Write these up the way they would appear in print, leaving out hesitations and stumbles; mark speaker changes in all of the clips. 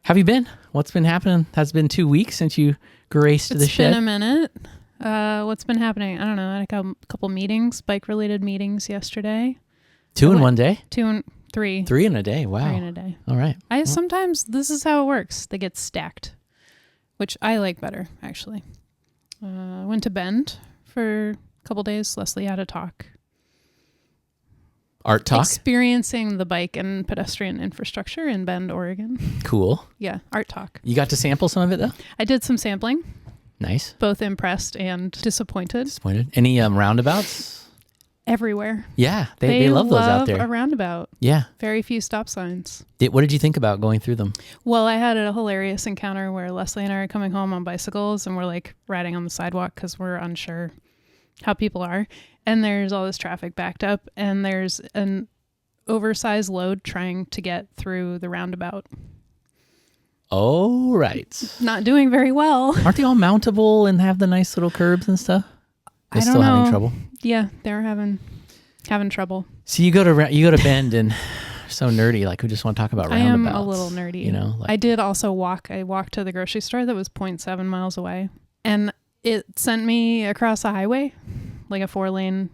Speaker 1: Have you been? What's been happening? Has been 2 weeks since you graced the shed.
Speaker 2: It's been a minute. What's been happening? I don't know. I had a couple meetings, bike-related meetings yesterday.
Speaker 1: 2 in one day?
Speaker 2: 3.
Speaker 1: 3 in a day. Wow.
Speaker 2: 3 in a day.
Speaker 1: All right.
Speaker 2: Sometimes this is how it works. They get stacked, which I like better, actually. Went to Bend for a couple days. Leslie had a talk.
Speaker 1: Art talk?
Speaker 2: Experiencing the bike and pedestrian infrastructure in Bend, Oregon.
Speaker 1: Cool.
Speaker 2: Yeah, art talk.
Speaker 1: You got to sample some of it, though?
Speaker 2: I did some sampling.
Speaker 1: Nice.
Speaker 2: Both impressed and disappointed.
Speaker 1: Disappointed. Any roundabouts?
Speaker 2: Everywhere.
Speaker 1: Yeah, they love those out there.
Speaker 2: A roundabout.
Speaker 1: Yeah.
Speaker 2: Very few stop signs.
Speaker 1: What did you think about going through them?
Speaker 2: Well, I had a hilarious encounter where Leslie and I are coming home on bicycles and we're like riding on the sidewalk because we're unsure how people are. And there's all this traffic backed up and there's an oversized load trying to get through the roundabout.
Speaker 1: Oh, right.
Speaker 2: Not doing very well.
Speaker 1: Aren't they all mountable and have the nice little curbs and stuff? They're
Speaker 2: I don't
Speaker 1: still
Speaker 2: know.
Speaker 1: having trouble.
Speaker 2: Yeah, they're having trouble.
Speaker 1: So you go to Bend and so nerdy, like we just want to talk about roundabouts.
Speaker 2: I am a little nerdy.
Speaker 1: You know,
Speaker 2: I did also walk. I walked to the grocery store that was 0.7 miles away, and it sent me across a highway, like a 4-lane,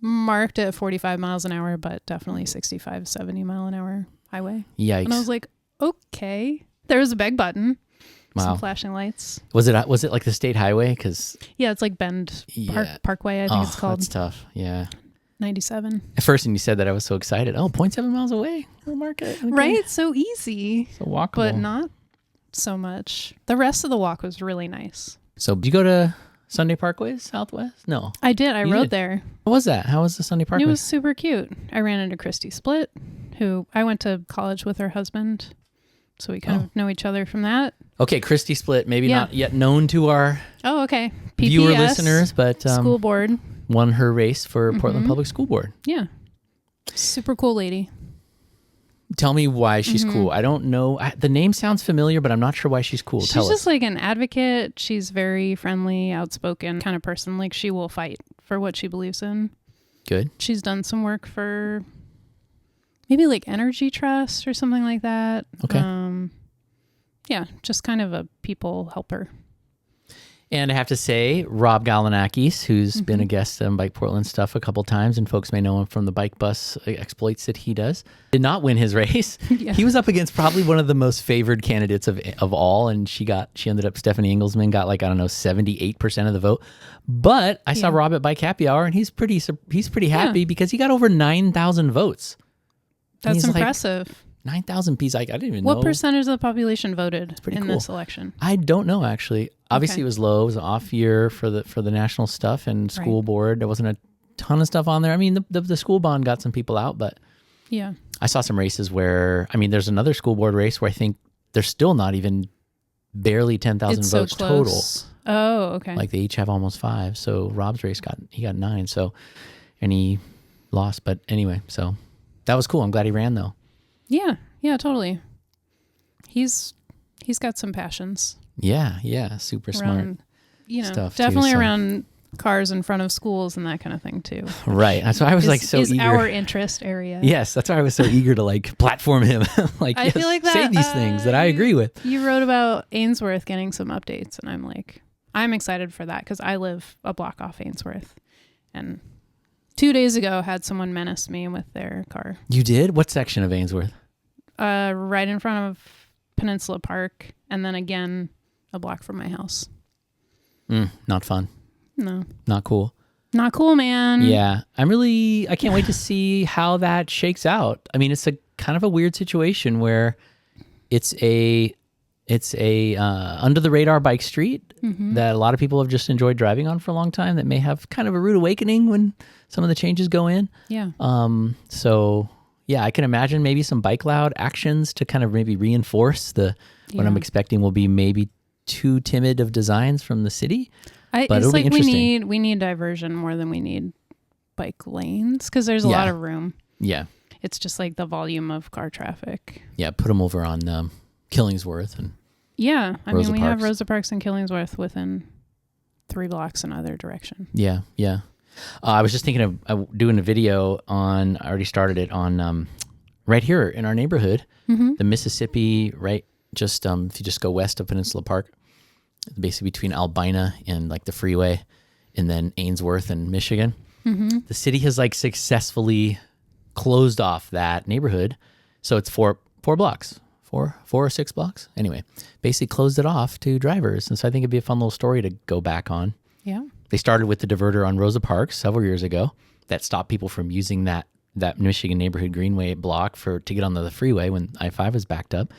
Speaker 2: marked at 45 miles an hour, but definitely 65, 70 mile an hour highway.
Speaker 1: Yikes!
Speaker 2: And I was like, okay. There was a beg button.
Speaker 1: Wow.
Speaker 2: Some flashing lights.
Speaker 1: Was it like the state highway? Because
Speaker 2: it's like Bend Parkway. I think it's called.
Speaker 1: That's tough. Yeah.
Speaker 2: 97.
Speaker 1: At first, when you said that, I was so excited. Oh, 0.7 miles away. We'll mark it. Okay.
Speaker 2: Right? So easy.
Speaker 1: So walkable.
Speaker 2: But not so much. The rest of the walk was really nice.
Speaker 1: So did you go to Sunday Parkways Southwest? No.
Speaker 2: I did. I rode there.
Speaker 1: What was that? How was the Sunday Parkway?
Speaker 2: It was super cute. I ran into Christy Splitt, who I went to college with her husband. So we kind of know each other from that.
Speaker 1: Okay, Christy Splitt, maybe not yet known to our
Speaker 2: PPS
Speaker 1: viewer listeners, but
Speaker 2: School Board
Speaker 1: won her race for Portland Public School Board.
Speaker 2: Yeah. Super cool lady.
Speaker 1: Tell me why she's cool. I don't know. The name sounds familiar, but I'm not sure why she's cool.
Speaker 2: She's just like an advocate. She's very friendly, outspoken kind of person. Like she will fight for what she believes in.
Speaker 1: Good.
Speaker 2: She's done some work for maybe like Energy Trust or something like that.
Speaker 1: Okay.
Speaker 2: Yeah, just kind of a people helper.
Speaker 1: And I have to say, Rob Galanakis, who's been a guest on BikePortland stuff a couple times, and folks may know him from the bike bus exploits that he does, did not win his race.
Speaker 2: Yeah.
Speaker 1: He was up against probably one of the most favored candidates of all, and she ended up, Stephanie Engelsman got 78% of the vote. But I saw Rob at Bike Happy Hour, and he's pretty happy because he got over 9,000 votes.
Speaker 2: That's impressive.
Speaker 1: 9,000 pieces. I didn't even know.
Speaker 2: What percentage of the population voted in this election?
Speaker 1: I don't know, actually. Obviously, it was low. It was an off year for the national stuff and school board. There wasn't a ton of stuff on there. I mean, the school bond got some people out, but
Speaker 2: yeah,
Speaker 1: I saw some races where, there's another school board race where I think there's still not even barely 10,000 votes total.
Speaker 2: Oh, okay.
Speaker 1: Like they each have almost 5. So Rob's race got 9. So, and he lost. But anyway, so that was cool. I'm glad he ran though.
Speaker 2: Yeah, totally. He's got some passions.
Speaker 1: Yeah, super
Speaker 2: around,
Speaker 1: smart stuff.
Speaker 2: Definitely around cars in front of schools and that kind of thing too.
Speaker 1: Right. That's why I was so eager.
Speaker 2: Is our interest area.
Speaker 1: Yes, that's why I was so eager to platform him.
Speaker 2: I feel like that,
Speaker 1: say these things that I agree with.
Speaker 2: You wrote about Ainsworth getting some updates, and I'm excited for that because I live a block off Ainsworth, and 2 days ago had someone menace me with their car.
Speaker 1: You did? What section of Ainsworth?
Speaker 2: Right in front of Peninsula Park, and then again a block from my house.
Speaker 1: Not fun.
Speaker 2: No.
Speaker 1: Not cool.
Speaker 2: Not cool, man.
Speaker 1: Yeah. I can't wait to see how that shakes out. It's a kind of a weird situation where it's a under the radar bike street that a lot of people have just enjoyed driving on for a long time that may have kind of a rude awakening when some of the changes go in.
Speaker 2: Yeah.
Speaker 1: So yeah, I can imagine maybe some BikeLoud actions to kind of maybe reinforce what I'm expecting will be maybe too timid of designs from the city. But it's
Speaker 2: we need diversion more than we need bike lanes because there's a lot of room.
Speaker 1: Yeah.
Speaker 2: It's just like the volume of car traffic.
Speaker 1: Yeah, put them over on Killingsworth and
Speaker 2: we have Rosa Parks and Killingsworth within 3 blocks in either direction.
Speaker 1: Yeah. I was just thinking of doing a video I already started it on right here in our neighborhood, the Mississippi, right? Just if you just go west of Peninsula Park, basically between Albina and like the freeway, and then Ainsworth and Michigan, the city has like successfully closed off that neighborhood. So it's four blocks, four or 6 blocks. Anyway, basically closed it off to drivers. And so I think it'd be a fun little story to go back on.
Speaker 2: Yeah.
Speaker 1: They started with the diverter on Rosa Parks several years ago that stopped people from using that Michigan neighborhood greenway block to get on the freeway when I-5 was backed up.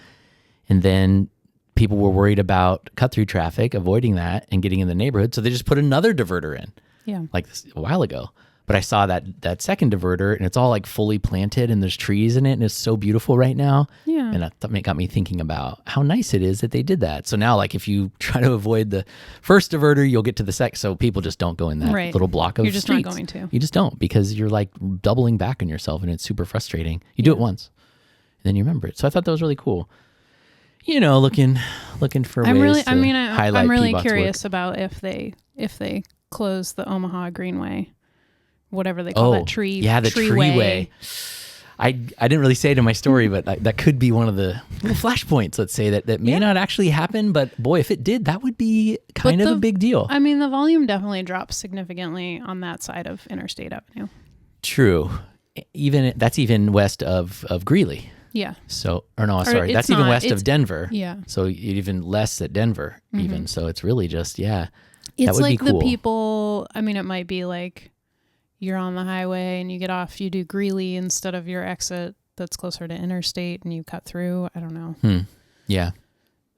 Speaker 1: And then people were worried about cut-through traffic, avoiding that and getting in the neighborhood. So they just put another diverter in like this a while ago. But I saw that second diverter, and it's all like fully planted, and there's trees in it, and it's so beautiful right now.
Speaker 2: Yeah.
Speaker 1: And that got me thinking about how nice it is that they did that. So now, like, if you try to avoid the first diverter, you'll get to the second. So people just don't go in that little block of
Speaker 2: You're just
Speaker 1: streets.
Speaker 2: not going to.
Speaker 1: You just don't, because you're like doubling back on yourself, and it's super frustrating. You do it once, and then you remember it. So I thought that was really cool. You know, looking for ways to highlight
Speaker 2: I'm really
Speaker 1: PBOT's
Speaker 2: curious
Speaker 1: work.
Speaker 2: about if they close the Omaha Greenway, whatever they call that tree.
Speaker 1: Yeah, the treeway. I didn't really say it in my story, but that could be one of the little flashpoints, let's say, that may not actually happen. But boy, if it did, that would be kind of a big deal.
Speaker 2: I mean, the volume definitely drops significantly on that side of Interstate Avenue.
Speaker 1: True. That's even west of Greeley.
Speaker 2: Yeah.
Speaker 1: So, that's even west of Denver.
Speaker 2: Yeah.
Speaker 1: So even less at Denver, even. So it's really just, that
Speaker 2: it's
Speaker 1: would
Speaker 2: like
Speaker 1: be cool.
Speaker 2: the people, I mean, it might be like you're on the highway and you get off, you do Greeley instead of your exit that's closer to Interstate and you cut through. I don't know.
Speaker 1: Yeah.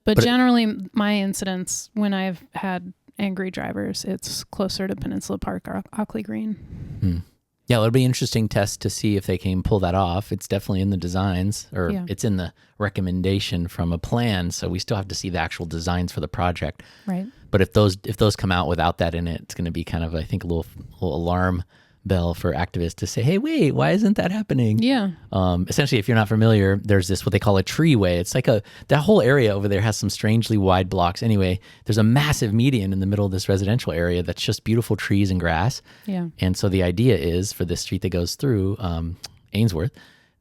Speaker 2: But generally, my incidents, when I've had angry drivers, it's closer to Peninsula Park or Ockley Green.
Speaker 1: Yeah, it'll be an interesting test to see if they can pull that off. It's definitely in the designs, or it's in the recommendation from a plan. So we still have to see the actual designs for the project.
Speaker 2: Right.
Speaker 1: But if those come out without that in it, it's going to be kind of, I think, a little alarm bell for activists to say, hey, wait, why isn't that happening?
Speaker 2: Yeah.
Speaker 1: Essentially, if you're not familiar, there's this, what they call a treeway. It's like that whole area over there has some strangely wide blocks. Anyway, there's a massive median in the middle of this residential area that's just beautiful trees and grass.
Speaker 2: Yeah.
Speaker 1: And so the idea is for this street that goes through Ainsworth,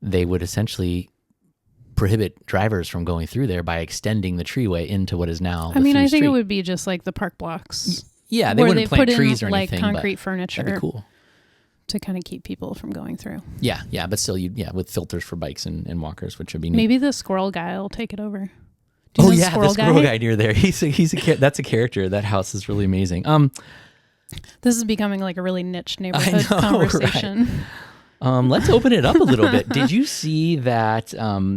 Speaker 1: they would essentially prohibit drivers from going through there by extending the treeway into what is now the
Speaker 2: I think
Speaker 1: street.
Speaker 2: it would be just like the park blocks.
Speaker 1: Yeah, they wouldn't plant trees or
Speaker 2: like
Speaker 1: anything.
Speaker 2: concrete furniture.
Speaker 1: That'd be cool.
Speaker 2: To kind of keep people from going through.
Speaker 1: Yeah, but still, with filters for bikes and walkers, which would be neat.
Speaker 2: Maybe the squirrel guy will take it over.
Speaker 1: The squirrel guy near there. That's a character. That house is really amazing.
Speaker 2: This is becoming like a really niche neighborhood conversation.
Speaker 1: Right. Let's open it up a little bit. Did you see that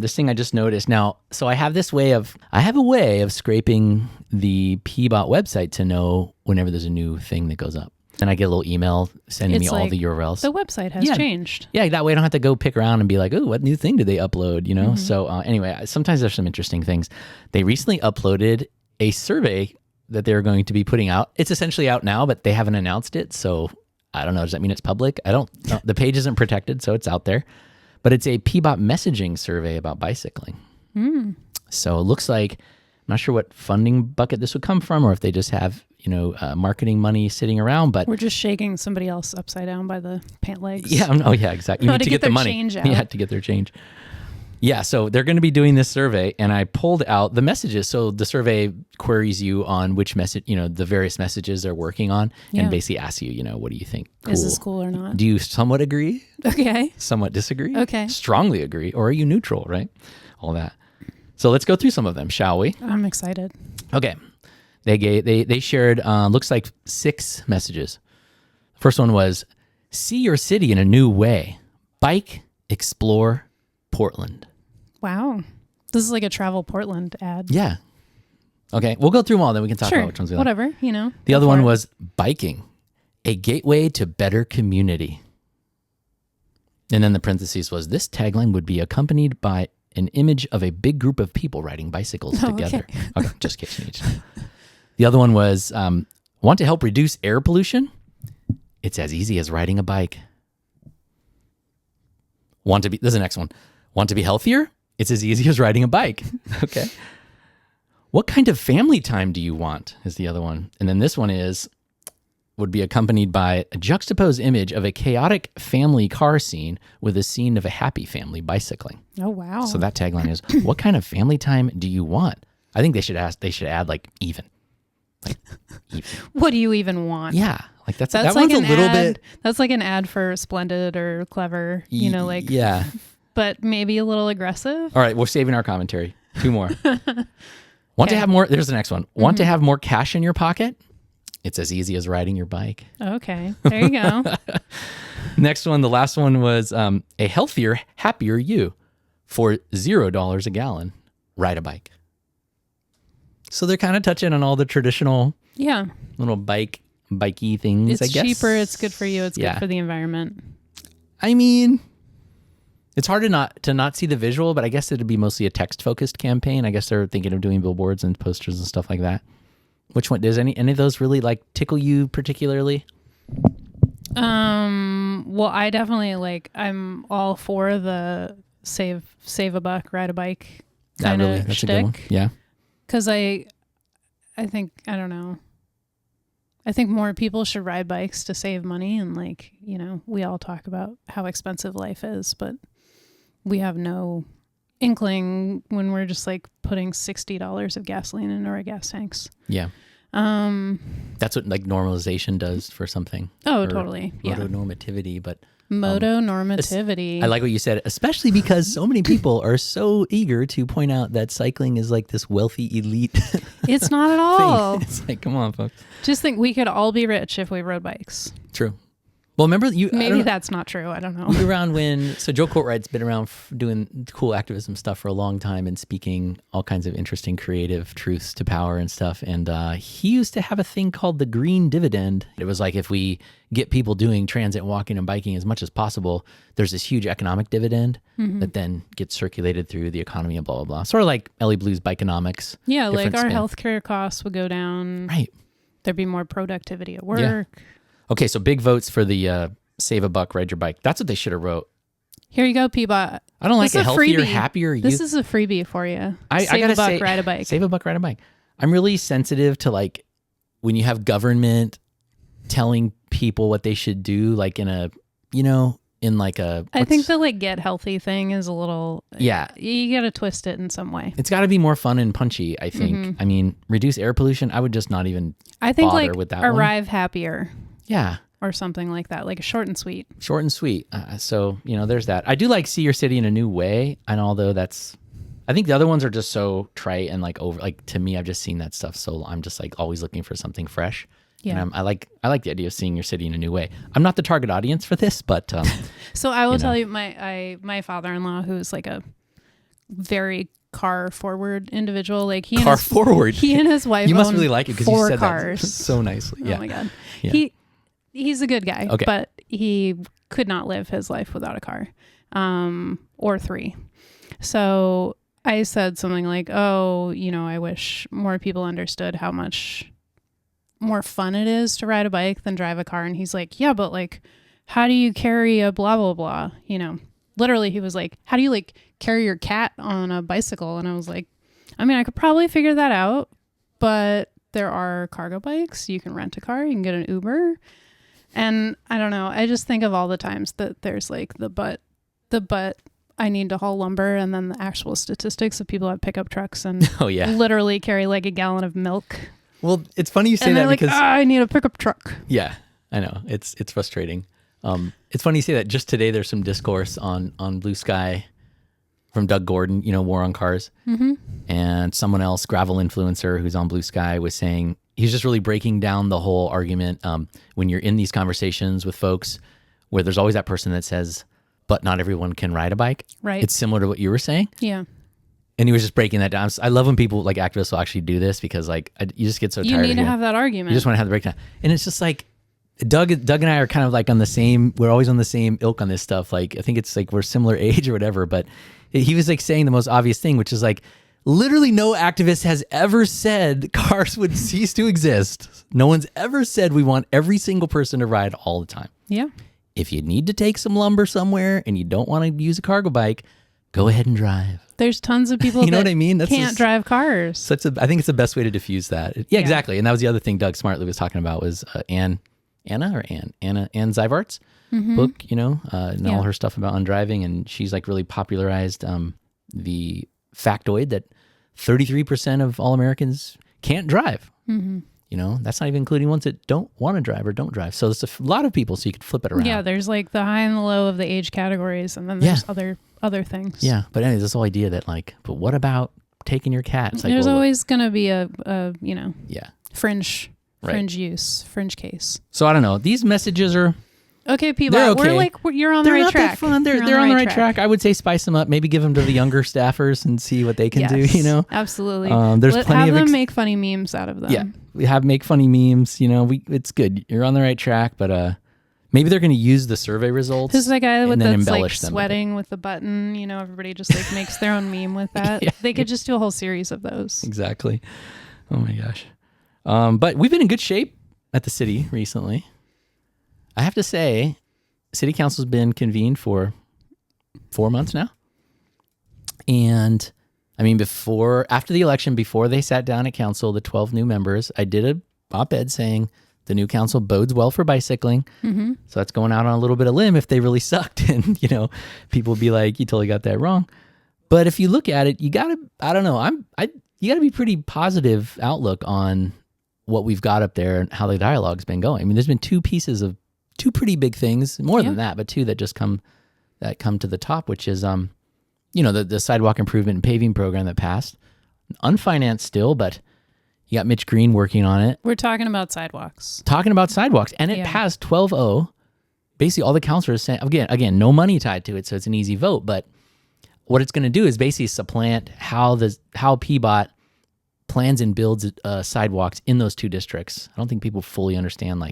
Speaker 1: this thing I just noticed? Now, so I have a way of scraping the PBOT website to know whenever there's a new thing that goes up. And I get a little email sending me all the URLs.
Speaker 2: The website has changed.
Speaker 1: Yeah, that way I don't have to go pick around and be like, oh, what new thing did they upload? You know? So anyway, sometimes there's some interesting things. They recently uploaded a survey that they're going to be putting out. It's essentially out now, but they haven't announced it. So I don't know. Does that mean it's public? I don't know. The page isn't protected, so it's out there. But it's a PBOT messaging survey about bicycling. So it looks like, I'm not sure what funding bucket this would come from, or if they just have marketing money sitting around, but
Speaker 2: we're just shaking somebody else upside down by the pant legs.
Speaker 1: Yeah. Oh yeah, exactly. You need to get the money.
Speaker 2: Change out.
Speaker 1: Yeah, to get their change. Yeah. So they're going to be doing this survey, and I pulled out the messages. So the survey queries you on which message, the various messages they're working on, and basically asks you, what do you think? Cool.
Speaker 2: Is this cool or not?
Speaker 1: Do you somewhat agree?
Speaker 2: Okay.
Speaker 1: Somewhat disagree?
Speaker 2: Okay.
Speaker 1: Strongly agree, or are you neutral? Right. All that. So let's go through some of them, shall we?
Speaker 2: I'm excited.
Speaker 1: Okay. They shared, looks like 6 messages. The first one was, see your city in a new way. Bike, explore, Portland.
Speaker 2: Wow. This is like a Travel Portland ad.
Speaker 1: Yeah. Okay, we'll go through them all, then we can talk about which ones we like.
Speaker 2: Whatever,
Speaker 1: The other one was biking, a gateway to better community. And then the parentheses was, this tagline would be accompanied by an image of a big group of people riding bicycles together. Okay, just in case you need to know. The other one was, want to help reduce air pollution? It's as easy as riding a bike. This is the next one. Want to be healthier? It's as easy as riding a bike. Okay. What kind of family time do you want? Is the other one. And then this one is, would be accompanied by a juxtaposed image of a chaotic family car scene with a scene of a happy family bicycling.
Speaker 2: Oh, wow.
Speaker 1: So that tagline is, what kind of family time do you want? I think they should add like even. Like, even.
Speaker 2: What do you even want?
Speaker 1: Yeah. Like that
Speaker 2: like
Speaker 1: one's a little bit.
Speaker 2: That's like an ad for Splendid or Clever, like.
Speaker 1: Yeah.
Speaker 2: But maybe a little aggressive.
Speaker 1: All right. We're saving our commentary. 2 more. Want to have more? There's the next one. Want to have more cash in your pocket? It's as easy as riding your bike.
Speaker 2: Okay. There you go.
Speaker 1: Next one. The last one was a healthier, happier you. For $0 a gallon, ride a bike. So they're kind of touching on all the traditional little bikey things, I guess.
Speaker 2: It's cheaper. It's good for you. It's good for the environment.
Speaker 1: I mean, it's hard to not see the visual, but I guess it'd be mostly a text-focused campaign. I guess they're thinking of doing billboards and posters and stuff like that. Which one does any of those really like tickle you particularly?
Speaker 2: Well, I definitely I'm all for the save a buck, ride a bike kind of
Speaker 1: That's
Speaker 2: shtick.
Speaker 1: a good one. Yeah.
Speaker 2: Because I think, I don't know. I think more people should ride bikes to save money. And we all talk about how expensive life is, but we have no inkling when we're just putting $60 of gasoline into our gas tanks.
Speaker 1: Yeah. That's what normalization does for something.
Speaker 2: Oh, totally. Yeah.
Speaker 1: Motonormativity, but
Speaker 2: motonormativity.
Speaker 1: I like what you said, especially because so many people are so eager to point out that cycling is like this wealthy elite.
Speaker 2: It's not at all.
Speaker 1: It's like, come on, folks.
Speaker 2: Just think we could all be rich if we rode bikes.
Speaker 1: True. Well, remember you.
Speaker 2: Maybe that's not true. I don't know.
Speaker 1: You were around so Joe Courtride's been around doing cool activism stuff for a long time and speaking all kinds of interesting creative truths to power and stuff. And he used to have a thing called the green dividend. It was like if we get people doing transit, walking, and biking as much as possible, there's this huge economic dividend that then gets circulated through the economy and blah, blah, blah. Sort of like Ellie Blue's Bikeonomics.
Speaker 2: Yeah, like our healthcare costs would go down.
Speaker 1: Right.
Speaker 2: There'd be more productivity at work.
Speaker 1: Yeah. Okay, so big votes for the save a buck, ride your bike. That's what they should have wrote.
Speaker 2: Here you go, PBOT.
Speaker 1: I don't like a healthier, happier you.
Speaker 2: This is a freebie for you.
Speaker 1: I gotta say,
Speaker 2: ride a bike.
Speaker 1: Save a buck, ride a bike. I'm really sensitive to when you have government telling people what they should do, I think
Speaker 2: the get healthy thing is a little.
Speaker 1: Yeah.
Speaker 2: You got to twist it in some way.
Speaker 1: It's got to be more fun and punchy, I think. I mean, reduce air pollution. I would just not even bother with that
Speaker 2: arrive happier.
Speaker 1: Yeah.
Speaker 2: Or something like that, like a short and sweet.
Speaker 1: Short and sweet. So, there's that. I do see your city in a new way. And although I think the other ones are just so trite and over, to me, I've just seen that stuff. So I'm just always looking for something fresh. Yeah. And I like the idea of seeing your city in a new way. I'm not the target audience for this, but.
Speaker 2: So I will tell you, my father-in-law, who's a very car forward individual,
Speaker 1: forward.
Speaker 2: He and his wife.
Speaker 1: You must really like it because you said
Speaker 2: cars.
Speaker 1: That so nicely. Yeah.
Speaker 2: Oh my God.
Speaker 1: Yeah.
Speaker 2: He's a good guy, but he could not live his life without a car, or 3. So I said something like, "Oh, I wish more people understood how much more fun it is to ride a bike than drive a car." And he's like, "Yeah, but how do you carry a blah blah blah?" Literally, he was like, "How do you carry your cat on a bicycle?" And I was like, "I mean, I could probably figure that out, but there are cargo bikes. You can rent a car. You can get an Uber." And I don't know. I just think of all the times that there's the but I need to haul lumber, and then the actual statistics of people that pick up trucks and literally carry a gallon of milk.
Speaker 1: Well, it's funny you say
Speaker 2: and
Speaker 1: that
Speaker 2: because I need a pickup truck.
Speaker 1: Yeah, I know. It's frustrating. It's funny you say that. Just today, there's some discourse on Blue Sky from Doug Gordon, War on Cars. Mm-hmm. And someone else, gravel influencer who's on Blue Sky, was saying, he's just really breaking down the whole argument when you're in these conversations with folks where there's always that person that says, but not everyone can ride a bike.
Speaker 2: Right.
Speaker 1: It's similar to what you were saying.
Speaker 2: Yeah.
Speaker 1: And he was just breaking that down. I love when people activists will actually do this because you just get so tired of it.
Speaker 2: You need to have that argument.
Speaker 1: You just want to have the breakdown. And it's just Doug and I are kind of on the same, we're always on the same ilk on this stuff. I think it's we're similar age or whatever, but he was saying the most obvious thing, which is literally no activist has ever said cars would cease to exist. No one's ever said we want every single person to ride all the time.
Speaker 2: Yeah.
Speaker 1: If you need to take some lumber somewhere and you don't want to use a cargo bike, go ahead and drive.
Speaker 2: There's tons of people
Speaker 1: you know what I mean?
Speaker 2: Can't drive cars.
Speaker 1: I think it's the best way to diffuse that. Yeah, exactly. And that was the other thing Doug smartly was talking about was, Ann Anna Zivart's book, and all her stuff about driving. And she's like really popularized the factoid that 33% of all Americans can't drive. That's not even including ones that don't want to drive or don't drive. So there's a lot of people, so you could flip it around.
Speaker 2: Yeah, there's like the high and the low of the age categories, and then there's other things.
Speaker 1: Yeah, but anyways, this whole idea that like, but what about taking your cat? It's like,
Speaker 2: there's always going to be a fringe use, fringe case.
Speaker 1: So I don't know. These messages are
Speaker 2: okay, PBOT.
Speaker 1: They're okay.
Speaker 2: You're on the right track.
Speaker 1: That fun. They're on the right track. I would say spice them up. Maybe give them to the younger staffers and see what they can do.
Speaker 2: Absolutely.
Speaker 1: There's plenty
Speaker 2: have them make funny memes out of them.
Speaker 1: Yeah, we have make funny memes. It's good. You're on the right track, but maybe they're going to use the survey results.
Speaker 2: Who's that guy with that's like
Speaker 1: them
Speaker 2: sweating with the button? Everybody just like makes their own meme with that. They could just do a whole series of those.
Speaker 1: Exactly. Oh my gosh. But we've been in good shape at the city recently. I have to say, City Council's been convened for 4 months now. And I mean, after the election, before they sat down at council, the 12 new members, I did a op-ed saying the new council bodes well for bicycling. So that's going out on a little bit of limb if they really sucked. And, people would be like, you totally got that wrong. But if you look at it, you gotta, I don't know, you gotta be pretty positive outlook on what we've got up there and how the dialogue's been going. I mean, there's been two pretty big things, more than that, but two that just come to the top, which is, the sidewalk improvement and paving program that passed, unfinanced still, but you got Mitch Green working on it.
Speaker 2: We're talking about sidewalks.
Speaker 1: And it passed 12-0. Basically, all the councilors saying, again, no money tied to it, so it's an easy vote, but what it's going to do is basically supplant how PBOT plans and builds sidewalks in those two districts. I don't think people fully understand,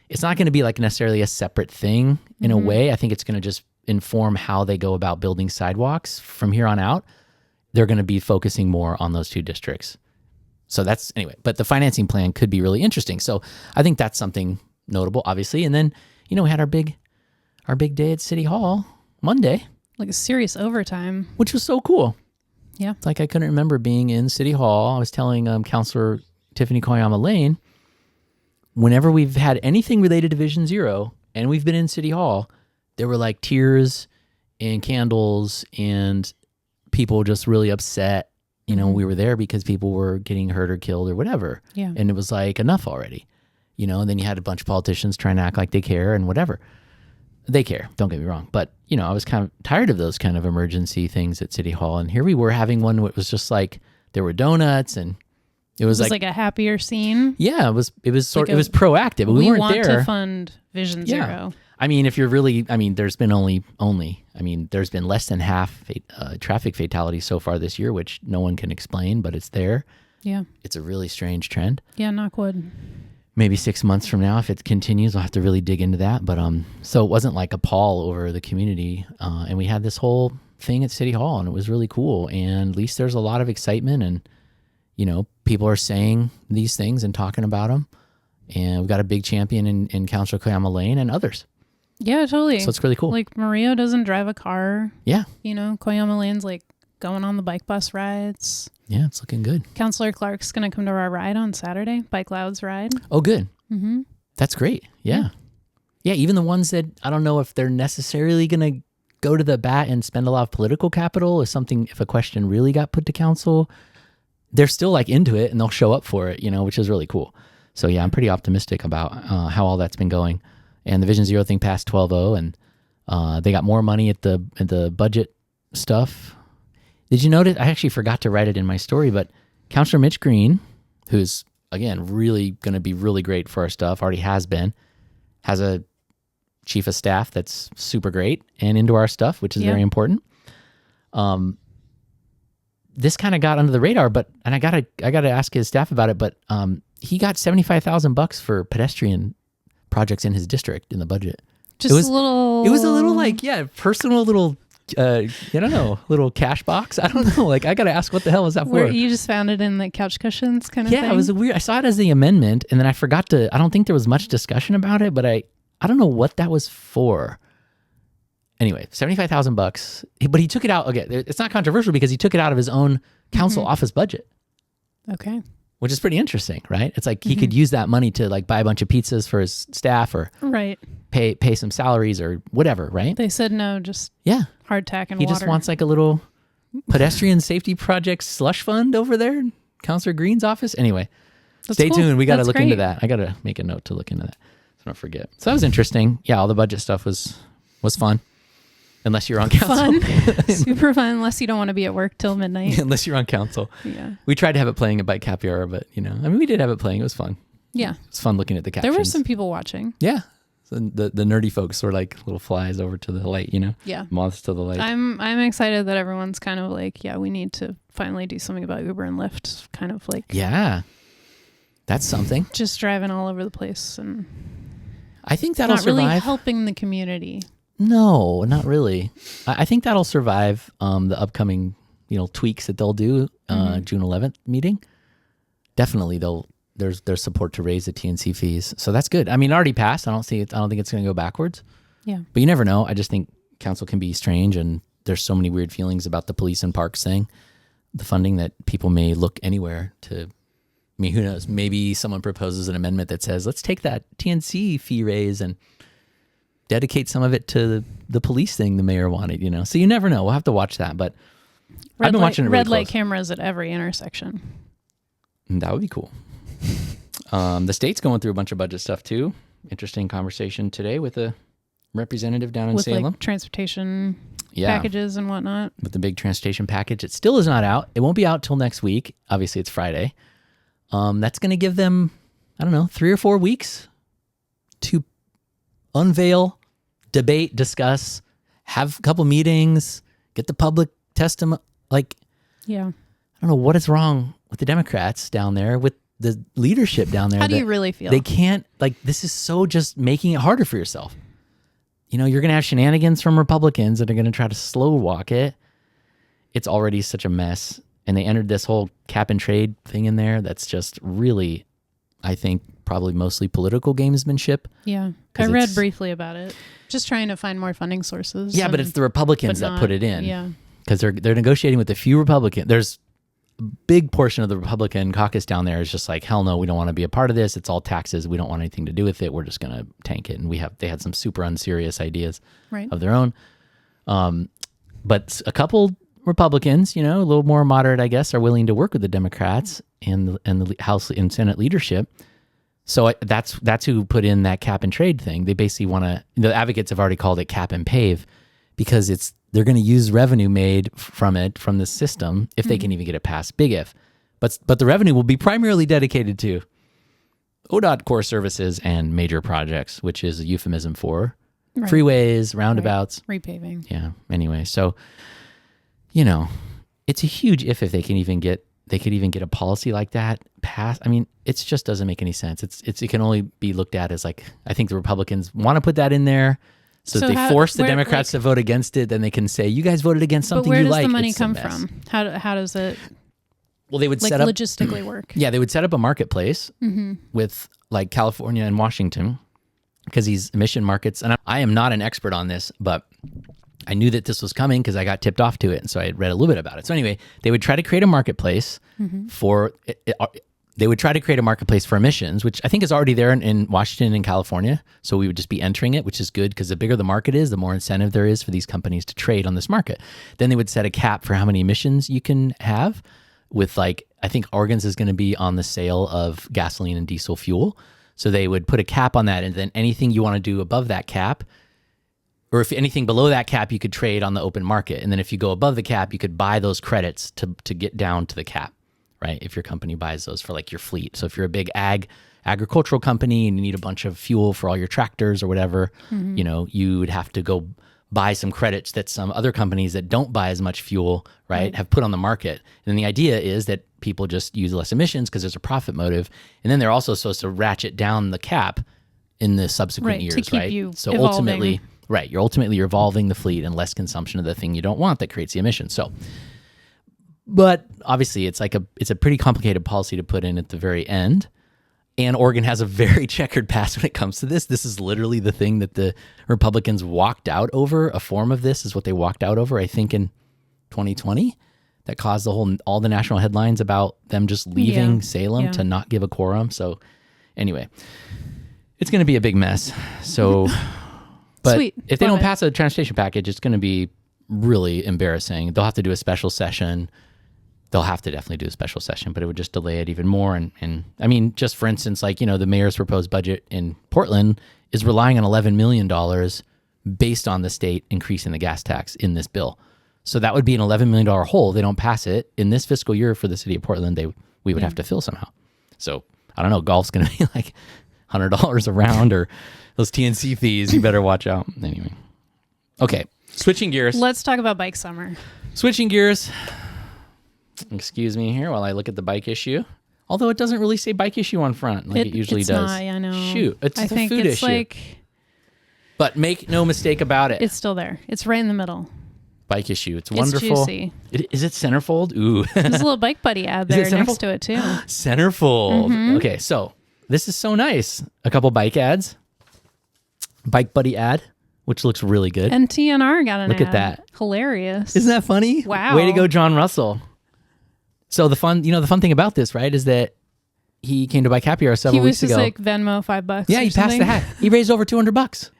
Speaker 1: it's not going to be like necessarily a separate thing in a way. I think it's going to just inform how they go about building sidewalks from here on out. They're going to be focusing more on those two districts. So that's anyway, but the financing plan could be really interesting. So I think that's something notable, obviously. And then, we had our big day at City Hall Monday.
Speaker 2: Like a serious overtime.
Speaker 1: Which was so cool.
Speaker 2: Yeah.
Speaker 1: It's like I couldn't remember being in City Hall. I was telling Councilor Tiffany Koyama Lane, whenever we've had anything related to Vision Zero and we've been in City Hall, there were like tears and candles and people just really upset. We were there because people were getting hurt or killed or whatever.
Speaker 2: Yeah.
Speaker 1: And it was like enough already, and then you had a bunch of politicians trying to act like they care and whatever. They care, don't get me wrong. But, I was kind of tired of those kind of emergency things at City Hall. And here we were having one that was just like, there were donuts and it was like
Speaker 2: a happier scene.
Speaker 1: Yeah, it was proactive. We weren't there.
Speaker 2: We want to fund Vision Zero.
Speaker 1: I mean, if you're really, there's been there's been less than half traffic fatalities so far this year, which no one can explain, but it's there.
Speaker 2: Yeah.
Speaker 1: It's a really strange trend.
Speaker 2: Yeah, knock wood.
Speaker 1: Maybe 6 months from now, if it continues, I'll have to really dig into that. But so it wasn't like a pall over the community. And we had this whole thing at City Hall, and it was really cool. And at least there's a lot of excitement, and people are saying these things and talking about them. And we've got a big champion in Councilor Koyama Lane and others.
Speaker 2: Yeah, totally.
Speaker 1: So it's really cool.
Speaker 2: Like Mario doesn't drive a car.
Speaker 1: Yeah.
Speaker 2: Koyama Lane's like going on the bike bus rides.
Speaker 1: Yeah, it's looking good.
Speaker 2: Councilor Clark's going to come to our ride on Saturday, BikeLoud's ride.
Speaker 1: Oh, good. Mm-hmm. That's great. Yeah. Yeah, even the ones that I don't know if they're necessarily going to go to the bat and spend a lot of political capital if a question really got put to council, they're still like into it and they'll show up for it, which is really cool. So yeah, I'm pretty optimistic about how all that's been going. And the Vision Zero thing passed 12-0, and they got more money at the budget stuff. Did you notice? I actually forgot to write it in my story, but Councilor Mitch Green, who's, again, really going to be really great for our stuff, already has been, has a chief of staff that's super great and into our stuff, which is very important. This kind of got under the radar, and I gotta ask his staff about it, but he got $75,000 for pedestrian projects in his district in the budget.
Speaker 2: It was a little
Speaker 1: like, personal little, I don't know, little cash box. I don't know. Like, I got to ask what the hell is that for?
Speaker 2: Where you just found it in the couch cushions kind of thing?
Speaker 1: Yeah, it was I saw it as the amendment, and then I forgot I don't think there was much discussion about it, but I don't know what that was for. Anyway, $75,000, but he took it out. Okay, it's not controversial because he took it out of his own council office budget.
Speaker 2: Okay.
Speaker 1: which is pretty interesting, right? It's like he could use that money to like buy a bunch of pizzas for his staff or
Speaker 2: Right.
Speaker 1: pay some salaries or whatever, right?
Speaker 2: They said no, just
Speaker 1: Yeah.
Speaker 2: hardtack and
Speaker 1: He
Speaker 2: water.
Speaker 1: just wants like a little pedestrian safety project slush fund over there in Counselor Green's office. Anyway, stay tuned. We got to look into that. I got to make a note to look into that so I don't forget. So that was interesting. Yeah, all the budget stuff was fun. Unless you're on council.
Speaker 2: Fun. Super fun, unless you don't want to be at work till midnight.
Speaker 1: Unless you're on council.
Speaker 2: Yeah.
Speaker 1: We tried to have it playing at Bike Happy Hour, but we did have it playing. It was fun.
Speaker 2: Yeah.
Speaker 1: It's fun looking at the captions.
Speaker 2: There were some people watching.
Speaker 1: Yeah. So the nerdy folks were like little flies over to the light,
Speaker 2: Yeah.
Speaker 1: Moths to the light.
Speaker 2: I'm excited that everyone's kind of like, yeah, we need to finally do something about Uber and Lyft. Kind of like,
Speaker 1: yeah. That's something.
Speaker 2: just driving all over the place and
Speaker 1: I think that'll
Speaker 2: not really
Speaker 1: survive.
Speaker 2: helping the community.
Speaker 1: No, not really. I think that'll survive the upcoming, tweaks that they'll do June 11th meeting. Definitely, there's support to raise the TNC fees, so that's good. I mean, it already passed. I don't think it's going to go backwards.
Speaker 2: Yeah,
Speaker 1: but you never know. I just think council can be strange, and there's so many weird feelings about the police and parks thing, the funding that people may look anywhere to. I mean, who knows? Maybe someone proposes an amendment that says, let's take that TNC fee raise and dedicate some of it to the police thing the mayor wanted, So you never know. We'll have to watch that. But I've been watching it really
Speaker 2: red light
Speaker 1: close.
Speaker 2: cameras at every intersection.
Speaker 1: That would be cool. The state's going through a bunch of budget stuff too. Interesting conversation today with a representative down in
Speaker 2: With
Speaker 1: Salem.
Speaker 2: like transportation packages and whatnot.
Speaker 1: With the big transportation package. It still is not out. It won't be out till next week. Obviously, it's Friday. That's going to give them, 3 or 4 weeks to unveil, debate, discuss, have a couple meetings, get the public testimony.
Speaker 2: Yeah.
Speaker 1: I don't know what is wrong with the Democrats down there, with the leadership down there.
Speaker 2: How do you really feel?
Speaker 1: They can't, this is so just making it harder for yourself. You're going to have shenanigans from Republicans that are going to try to slow walk it. It's already such a mess. And they entered this whole cap and trade thing in there. That's just really, I think, probably mostly political gamesmanship.
Speaker 2: Yeah. I read briefly about it. Just trying to find more funding sources.
Speaker 1: Yeah, but it's the Republicans that put it in.
Speaker 2: Yeah.
Speaker 1: Because they're negotiating with a few Republicans. There's a big portion of the Republican caucus down there is just like, hell no, we don't want to be a part of this. It's all taxes. We don't want anything to do with it. We're just going to tank it. And they had some super unserious ideas of their own. But a couple Republicans, a little more moderate, I guess, are willing to work with the Democrats and the House and Senate leadership. So that's who put in that cap and trade thing. They basically want to. The advocates have already called it cap and pave because they're going to use revenue made from the system if they can even get it passed. Big if, but the revenue will be primarily dedicated to ODOT core services and major projects, which is a euphemism for freeways, roundabouts,
Speaker 2: repaving.
Speaker 1: Yeah. Anyway, so. It's a huge if they could even get a policy like that passed. I mean, it just doesn't make any sense. It can only be looked at as like, I think the Republicans want to put that in there so that they force the Democrats to vote against it. Then they can say, you guys voted against something you like.
Speaker 2: But where does the money come from? How does it
Speaker 1: Well, they would set up
Speaker 2: logistically work?
Speaker 1: Yeah, they would set up a marketplace with like California and Washington because these emission markets, and I am not an expert on this, but I knew that this was coming because I got tipped off to it. And so I read a little bit about it. So anyway, they would try to create a marketplace for emissions, which I think is already there in Washington and California. So we would just be entering it, which is good because the bigger the market is, the more incentive there is for these companies to trade on this market. Then they would set a cap for how many emissions you can have with I think Oregon's is going to be on the sale of gasoline and diesel fuel. So they would put a cap on that. And then anything you want to do above that cap, or if anything below that cap, you could trade on the open market. And then if you go above the cap, you could buy those credits to get down to the cap, right? If your company buys those for your fleet. So if you're a big agricultural company and you need a bunch of fuel for all your tractors or whatever, you would have to go buy some credits that some other companies that don't buy as much fuel, right, have put on the market. And then the idea is that people just use less emissions because there's a profit motive. And then they're also supposed to ratchet down the cap in the subsequent years,
Speaker 2: to keep
Speaker 1: right?
Speaker 2: you
Speaker 1: so
Speaker 2: evolving.
Speaker 1: ultimately, right, you're evolving the fleet and less consumption of the thing you don't want that creates the emissions. So, but obviously it's a pretty complicated policy to put in at the very end. And Oregon has a very checkered past when it comes to this. This is literally the thing that the Republicans walked out over. A form of this is what they walked out over, I think, in 2020. that caused all the national headlines about them just leaving Salem to not give a quorum. So anyway, it's going to be a big mess. So, but
Speaker 2: Sweet.
Speaker 1: if they don't pass a transportation package, it's going to be really embarrassing. They'll have to do a special session. They'll have to definitely do a special session, but it would just delay it even more. And I mean, just for instance, like, the mayor's proposed budget in Portland is relying on $11 million based on the state increasing the gas tax in this bill. So that would be an $11 million hole. They don't pass it in this fiscal year for the city of Portland. We would have to fill somehow. So I don't know. Golf's going to be like $100 a round, or those TNC fees. You better watch out. Anyway. Okay. Switching gears.
Speaker 2: Let's talk about bike summer.
Speaker 1: Switching gears. Excuse me here while I look at the bike issue. Although it doesn't really say bike issue on front like it usually
Speaker 2: it's
Speaker 1: does.
Speaker 2: Not, I know.
Speaker 1: Shoot. It's a food issue.
Speaker 2: Like,
Speaker 1: but make no mistake about it.
Speaker 2: It's still there. It's right in the middle.
Speaker 1: Bike issue. It's wonderful.
Speaker 2: It's juicy.
Speaker 1: Is it centerfold? Ooh.
Speaker 2: There's a little Bike Buddy ad there next to it too.
Speaker 1: Centerfold. Mm-hmm. Okay, so this is so nice. A couple bike ads. Bike Buddy ad, which looks really good.
Speaker 2: And TNR got an ad.
Speaker 1: Look at that.
Speaker 2: Hilarious.
Speaker 1: Isn't that funny?
Speaker 2: Wow.
Speaker 1: Way to go, John Russell. So the fun thing about this, right, is that he came to Bike Happy Hour several weeks ago.
Speaker 2: He was just like Venmo $5.
Speaker 1: Yeah, he passed the hat. He raised over $200.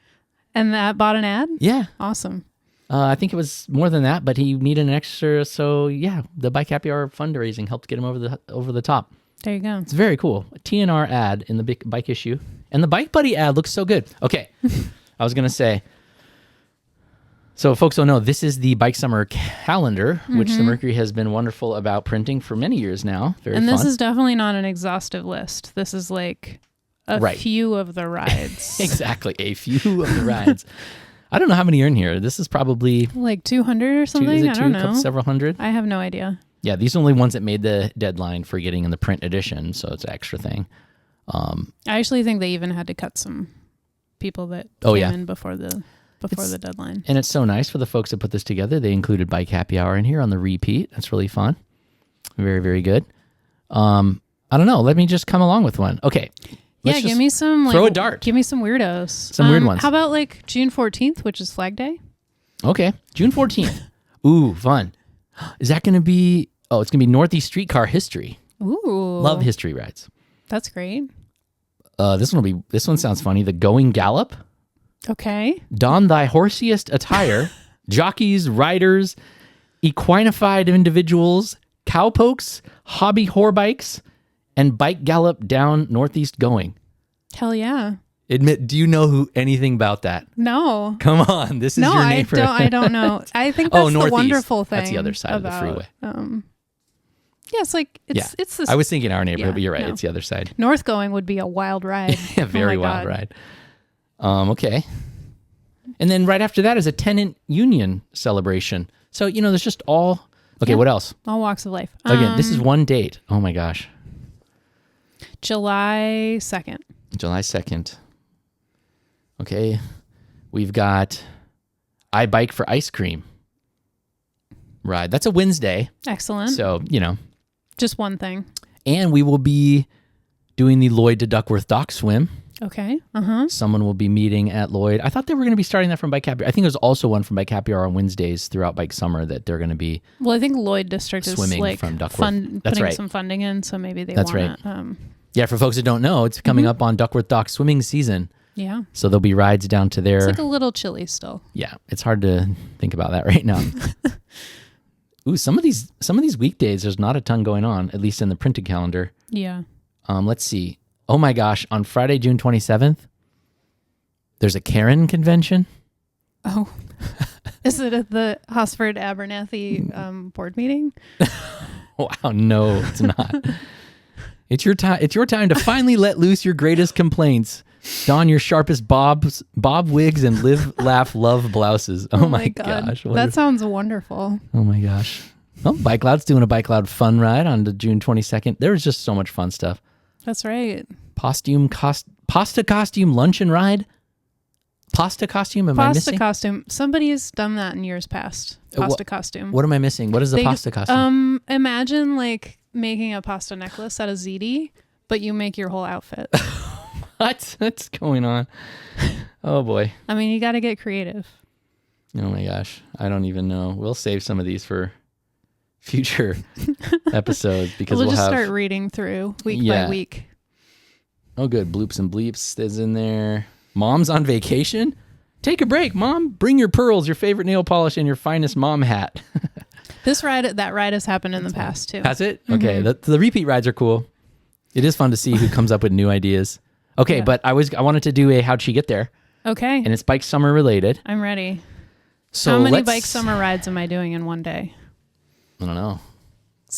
Speaker 2: And that bought an ad?
Speaker 1: Yeah.
Speaker 2: Awesome.
Speaker 1: I think it was more than that, but he needed an extra. So yeah, the Bike Happy Hour fundraising helped get him over the top.
Speaker 2: There you go.
Speaker 1: It's very cool. A TNR ad in the big bike issue, and the Bike Buddy ad looks so good. Okay, I was gonna say. So folks don't know, this is the Bike Summer calendar, which the Mercury has been wonderful about printing for many years now. Very fun.
Speaker 2: And this is definitely not an exhaustive list. This is like a few of the rides.
Speaker 1: Exactly, a few of the rides. I don't know how many are in here. This is probably
Speaker 2: like 200 or something. I don't know.
Speaker 1: Several hundred.
Speaker 2: I have no idea.
Speaker 1: Yeah, these are the only ones that made the deadline for getting in the print edition, so it's an extra thing.
Speaker 2: I actually think they even had to cut some people that came in before the deadline.
Speaker 1: And it's so nice for the folks that put this together. They included Bike Happy Hour in here on the repeat. That's really fun. Very, very good. I don't know. Let me just come along with one. Okay.
Speaker 2: Yeah, give me some.
Speaker 1: Throw a dart.
Speaker 2: Give me some weirdos.
Speaker 1: Some weird ones.
Speaker 2: How about like June 14th, which is Flag Day?
Speaker 1: Okay, June 14th. Ooh, fun. Is that going to be? Oh, it's going to be Northeast Streetcar History.
Speaker 2: Ooh,
Speaker 1: love history rides.
Speaker 2: That's great.
Speaker 1: This one sounds funny. The Going Gallop.
Speaker 2: Okay.
Speaker 1: Don thy horsiest attire. Jockeys, riders, equinified individuals, cowpokes, hobby whore bikes, and bike gallop down Northeast Going.
Speaker 2: Hell yeah.
Speaker 1: Do you know anything about that?
Speaker 2: No.
Speaker 1: Come on, this is your neighbor.
Speaker 2: I don't know. I think that's the wonderful thing.
Speaker 1: That's the other side of the freeway.
Speaker 2: Yeah, it's this.
Speaker 1: I was thinking our neighborhood, but you're right. No. It's the other side.
Speaker 2: North Going would be a wild ride.
Speaker 1: Yeah, very wild ride. Okay. And then right after that is a tenant union celebration. So, there's just all... Okay, what else?
Speaker 2: All walks of life.
Speaker 1: Again, this is one date. Oh my gosh.
Speaker 2: July 2nd.
Speaker 1: July 2nd. Okay. We've got I Bike for Ice Cream ride. That's a Wednesday.
Speaker 2: Excellent.
Speaker 1: So,
Speaker 2: just one thing.
Speaker 1: And we will be doing the Lloyd to Duckworth Dock Swim.
Speaker 2: Okay.
Speaker 1: Someone will be meeting at Lloyd. I thought they were going to be starting that from Bike Happy Hour. I think there's also one from Bike Happy Hour on Wednesdays throughout Bike Summer that they're going to be.
Speaker 2: Well, I think Lloyd District is like
Speaker 1: from Duckworth.
Speaker 2: putting some funding in, so maybe they want
Speaker 1: right. Yeah, for folks that don't know, it's coming up on Duckworth Dock swimming season.
Speaker 2: Yeah.
Speaker 1: So there'll be rides down to there.
Speaker 2: It's like a little chilly still.
Speaker 1: Yeah, it's hard to think about that right now. Ooh, some of these weekdays, there's not a ton going on, at least in the printed calendar.
Speaker 2: Yeah.
Speaker 1: Let's see. Oh my gosh, on Friday, June 27th, there's a Karen convention.
Speaker 2: Oh. Is it at the Hosford Abernathy board meeting?
Speaker 1: Wow, no, it's not. It's your time. It's your time to finally let loose your greatest complaints. Don your sharpest bob wigs and live, laugh, love blouses. Oh my gosh.
Speaker 2: That sounds wonderful.
Speaker 1: Oh my gosh. Well, BikeLoud's doing a BikeLoud fun ride on the June 22nd. There was just so much fun stuff.
Speaker 2: That's right.
Speaker 1: Pasta costume luncheon ride. Pasta costume? Am I missing?
Speaker 2: Pasta costume. Somebody has done that in years past. Pasta costume.
Speaker 1: What am I missing? What is the pasta costume?
Speaker 2: Imagine like making a pasta necklace out of ziti, but you make your whole outfit.
Speaker 1: What's going on? Oh boy.
Speaker 2: I mean, you got to get creative.
Speaker 1: Oh my gosh. I don't even know. We'll save some of these for future episodes because
Speaker 2: we'll just
Speaker 1: have
Speaker 2: start reading through week by week.
Speaker 1: Oh, good. Bloops and bleeps is in there. Mom's on vacation. Take a break, Mom. Bring your pearls, your favorite nail polish, and your finest mom hat.
Speaker 2: That ride has happened in the past too.
Speaker 1: Has it? Okay. The repeat rides are cool. It is fun to see who comes up with new ideas. Okay, but I wanted to do a how'd she get there?
Speaker 2: Okay.
Speaker 1: And it's bike summer related.
Speaker 2: I'm ready.
Speaker 1: So
Speaker 2: how many bike summer rides am I doing in one day?
Speaker 1: I don't know.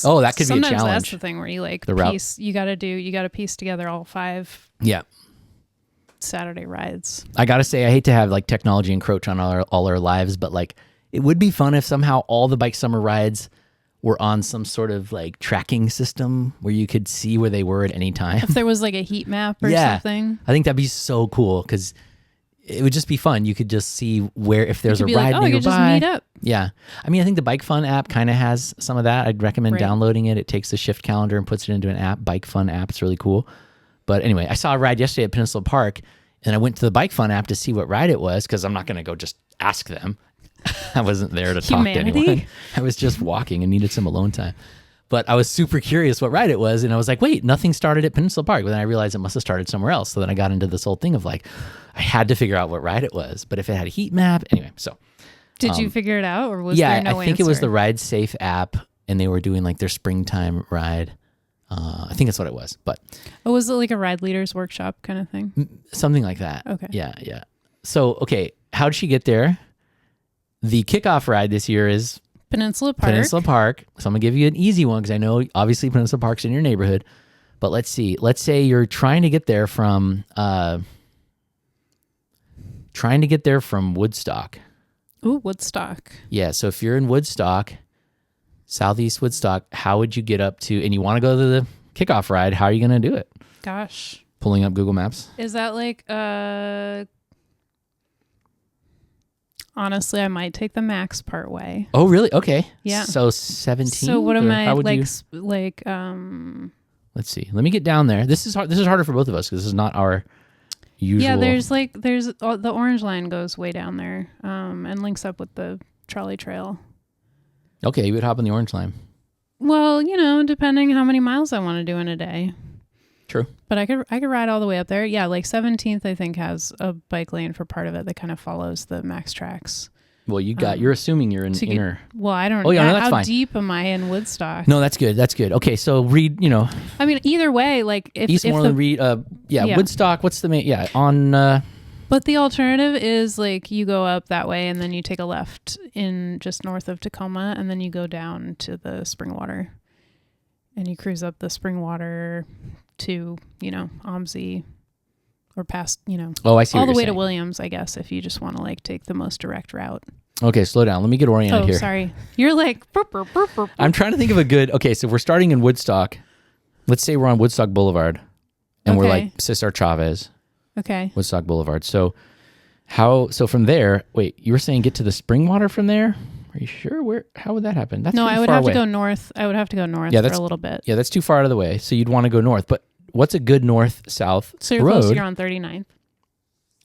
Speaker 1: Oh, that could be a challenge.
Speaker 2: Sometimes that's the thing where you like piece. You got to piece together all 5.
Speaker 1: Yeah.
Speaker 2: Saturday rides.
Speaker 1: I gotta say, I hate to have like technology encroach on all our lives, but like it would be fun if somehow all the bike summer rides were on some sort of like tracking system where you could see where they were at any time.
Speaker 2: If there was like a heat map or something.
Speaker 1: I think that'd be so cool because it would just be fun. You could just see where if there's a ride nearby.
Speaker 2: You could just meet up.
Speaker 1: Yeah. I mean, I think the Bike Fun app kind of has some of that. I'd recommend downloading it. It takes the shift calendar and puts it into an app. Bike Fun app. It's really cool. But anyway, I saw a ride yesterday at Peninsula Park, and I went to the Bike Fun app to see what ride it was because I'm not going to go just ask them. I wasn't there to talk to anyone. I was just walking and needed some alone time. But I was super curious what ride it was, and I was like, wait, nothing started at Peninsula Park. But then I realized it must have started somewhere else. So then I got into this whole thing of like, I had to figure out what ride it was. But if it had a heat map, anyway, so.
Speaker 2: Did you figure it out, or was there no
Speaker 1: I think
Speaker 2: answer?
Speaker 1: It was the Ride Safe app, and they were doing like their springtime ride. I think that's what it was. But
Speaker 2: was it like a ride leaders workshop kind of thing?
Speaker 1: Something like that.
Speaker 2: Okay.
Speaker 1: Yeah. So, okay, how did she get there? The kickoff ride this year is
Speaker 2: Peninsula Park.
Speaker 1: So I'm going to give you an easy one because I know obviously Peninsula Park's in your neighborhood. But let's see. Let's say you're trying to get there from Woodstock.
Speaker 2: Ooh, Woodstock.
Speaker 1: Yeah, so if you're in Woodstock, Southeast Woodstock, how would you get up to, and you want to go to the kickoff ride, how are you going to do it?
Speaker 2: Gosh.
Speaker 1: Pulling up Google Maps.
Speaker 2: Is that like, honestly, I might take the Max part way.
Speaker 1: Oh, really? Okay.
Speaker 2: Yeah.
Speaker 1: So 17.
Speaker 2: So what am I like?
Speaker 1: Let's see. Let me get down there. This is hard. This is harder for both of us because this is not our usual.
Speaker 2: Yeah, there's the orange line goes way down there, and links up with the trolley trail.
Speaker 1: Okay, you would hop on the orange line.
Speaker 2: Well, depending how many miles I want to do in a day.
Speaker 1: True.
Speaker 2: But I could ride all the way up there. Yeah, like 17th I think has a bike lane for part of it that kind of follows the Max tracks.
Speaker 1: Well, you're assuming you're in inner.
Speaker 2: Well, I don't know.
Speaker 1: Oh, yeah, no, that's
Speaker 2: how
Speaker 1: fine.
Speaker 2: Deep am I in Woodstock?
Speaker 1: No, that's good. That's good. Okay, so read,
Speaker 2: I mean, either way, like if
Speaker 1: Eastmoreland, Woodstock, what's the main, on...
Speaker 2: But the alternative is like you go up that way and then you take a left in just north of Tacoma and then you go down to the Springwater and you cruise up the Springwater to, OMSI or past,
Speaker 1: Oh, I see
Speaker 2: all the way
Speaker 1: saying.
Speaker 2: to Williams, I guess, if you just want to like take the most direct route.
Speaker 1: Okay, slow down. Let me get oriented here.
Speaker 2: Oh, sorry. You're like... Burp, burp, burp, burp.
Speaker 1: I'm trying to think of a good... Okay, so we're starting in Woodstock. Let's say we're on Woodstock Boulevard and we're like Cesar Chavez.
Speaker 2: Okay.
Speaker 1: Woodstock Boulevard. So from there, wait, you were saying get to the Springwater from there? Are you sure? How would that happen? That's
Speaker 2: I would
Speaker 1: far
Speaker 2: have
Speaker 1: away.
Speaker 2: to go north. I would have to go north for a little bit.
Speaker 1: Yeah, that's too far out of the way. So you'd want to go north. But what's a good north-south
Speaker 2: So you're
Speaker 1: road?
Speaker 2: close. You're on 39th.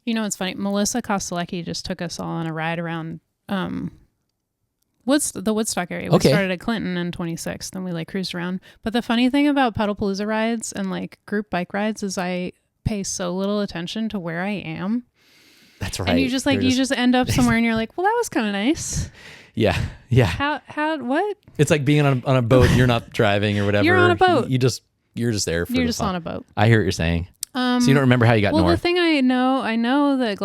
Speaker 2: It's funny. Melissa Kostelecki just took us all on a ride around the Woodstock area. We started at Clinton and 26th, and we like cruised around. But the funny thing about Pedalpalooza rides and like group bike rides is I pay so little attention to where I am.
Speaker 1: That's right.
Speaker 2: And you just you just end up somewhere and you're like, well, that was kind of nice.
Speaker 1: Yeah.
Speaker 2: What?
Speaker 1: It's like being on a boat. You're not driving or whatever.
Speaker 2: You're on a boat.
Speaker 1: You're just there for
Speaker 2: You're
Speaker 1: the
Speaker 2: just
Speaker 1: fun.
Speaker 2: on a boat.
Speaker 1: I hear what you're saying. So you don't remember how you got north?
Speaker 2: Well, the thing I know that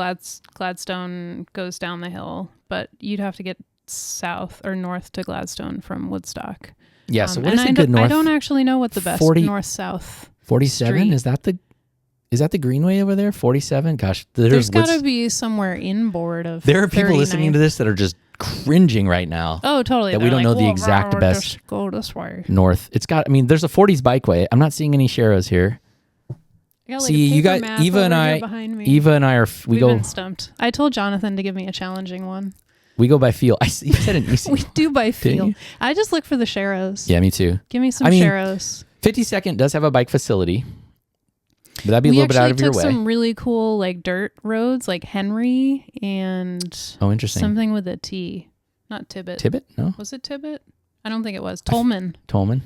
Speaker 2: Gladstone goes down the hill, but you'd have to get south or north to Gladstone from Woodstock.
Speaker 1: Yeah. So what is the good north?
Speaker 2: I don't actually know what the best north-south.
Speaker 1: 47? Is that the Greenway over there? 47? Gosh,
Speaker 2: there's got to be somewhere inboard of.
Speaker 1: There are people listening to this that are just cringing right now.
Speaker 2: Oh, totally.
Speaker 1: That we don't know the exact best.
Speaker 2: Just go this way.
Speaker 1: North. There's a 40s bikeway. I'm not seeing any Sharrows here. See, you got Eva and I. Eva and I are
Speaker 2: We've been stumped. I told Jonathan to give me a challenging one.
Speaker 1: We go by feel. You said an easy.
Speaker 2: We do by feel. I just look for the Sharrows.
Speaker 1: Yeah, me too.
Speaker 2: Give me some Sharrows.
Speaker 1: 52nd does have a bike facility, but that'd be a little bit out of your way.
Speaker 2: We actually took some really cool like dirt roads, like Henry and
Speaker 1: interesting.
Speaker 2: Something with a T, not Tibbet.
Speaker 1: Tibbet? No.
Speaker 2: Was it Tibbet? I don't think it was. Tolman.
Speaker 1: Tolman.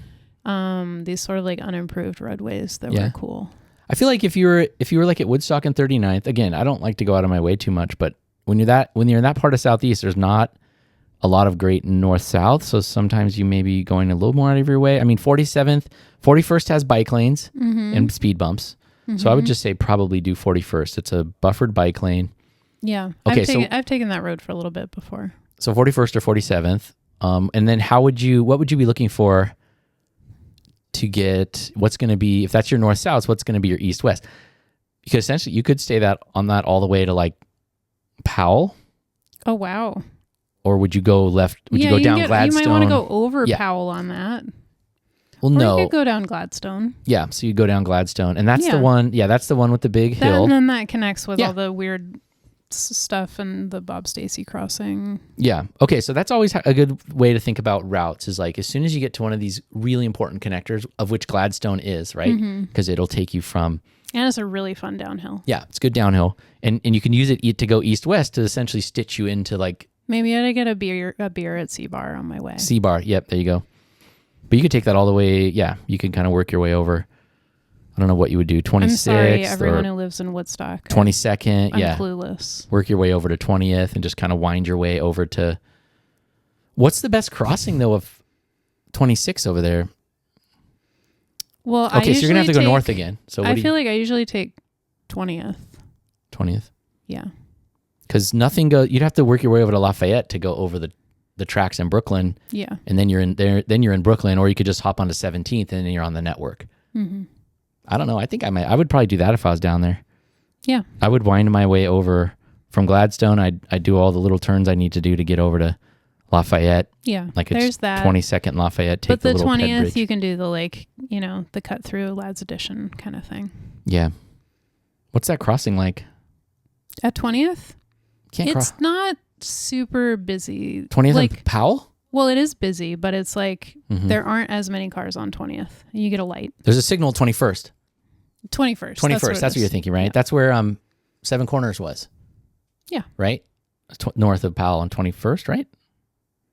Speaker 2: These sort of like unimproved roadways that
Speaker 1: Yeah.
Speaker 2: were cool.
Speaker 1: I feel like if you were like at Woodstock and 39th, again, I don't like to go out of my way too much, but when you're in that part of Southeast, there's not a lot of great north-south, so sometimes you may be going a little more out of your way. I mean, 41st has bike lanes and speed bumps, so I would just say probably do 41st. It's a buffered bike lane.
Speaker 2: Yeah.
Speaker 1: Okay,
Speaker 2: I've taken that road for a little bit before.
Speaker 1: So 41st or 47th, and then what would you be looking for to get, what's going to be, if that's your north-south, what's going to be your east-west? Because essentially you could stay on that all the way to like Powell.
Speaker 2: Oh, wow.
Speaker 1: Or would you go left? Would you go down Gladstone?
Speaker 2: You might want to go over Powell on that.
Speaker 1: Well,
Speaker 2: or
Speaker 1: no.
Speaker 2: you could go down Gladstone.
Speaker 1: Yeah, so you go down Gladstone. And that's the one, that's the one with the big hill.
Speaker 2: And then that connects with all the weird stuff and the Bob Stacy crossing.
Speaker 1: Yeah. Okay, so that's always a good way to think about routes is like as soon as you get to one of these really important connectors, of which Gladstone is, right? Because it'll take you from...
Speaker 2: And it's a really fun downhill.
Speaker 1: Yeah, it's good downhill. And you can use it to go east-west to essentially stitch you into like...
Speaker 2: Maybe I get a beer at C-Bar on my way.
Speaker 1: C-Bar, yep, there you go. But you could take that all the way, you can kind of work your way over. I don't know what you would do, 26th.
Speaker 2: I'm sorry, everyone who lives in Woodstock.
Speaker 1: 22nd,
Speaker 2: I'm clueless.
Speaker 1: Work your way over to 20th and just kind of wind your way over to... What's the best crossing, though, of 26 over there?
Speaker 2: Well,
Speaker 1: okay, so you're going to have to go north again. So
Speaker 2: I feel like I usually take 20th.
Speaker 1: 20th?
Speaker 2: Yeah.
Speaker 1: Because nothing goes... You'd have to work your way over to Lafayette to go over the tracks in Brooklyn.
Speaker 2: Yeah.
Speaker 1: And then you're in there. Then you're in Brooklyn, or you could just hop onto 17th and then you're on the network. I don't know. I think I would probably do that if I was down there.
Speaker 2: Yeah.
Speaker 1: I would wind my way over from Gladstone. I'd do all the little turns I need to do to get over to Lafayette.
Speaker 2: Yeah.
Speaker 1: Like
Speaker 2: there's that.
Speaker 1: 22nd Lafayette. Take
Speaker 2: but the
Speaker 1: little
Speaker 2: 20th,
Speaker 1: bridge.
Speaker 2: you can do the the cut through Lads Edition kind of thing.
Speaker 1: Yeah. What's that crossing like?
Speaker 2: At 20th?
Speaker 1: It's
Speaker 2: not super busy.
Speaker 1: 20th
Speaker 2: like
Speaker 1: and Powell?
Speaker 2: Well, it is busy, but it's like there aren't as many cars on 20th. You get a light.
Speaker 1: There's a signal 21st.
Speaker 2: 21st.
Speaker 1: 21st. That's what you're thinking, right? Yeah. That's where Seven Corners was.
Speaker 2: Yeah.
Speaker 1: Right? North of Powell on 21st, right?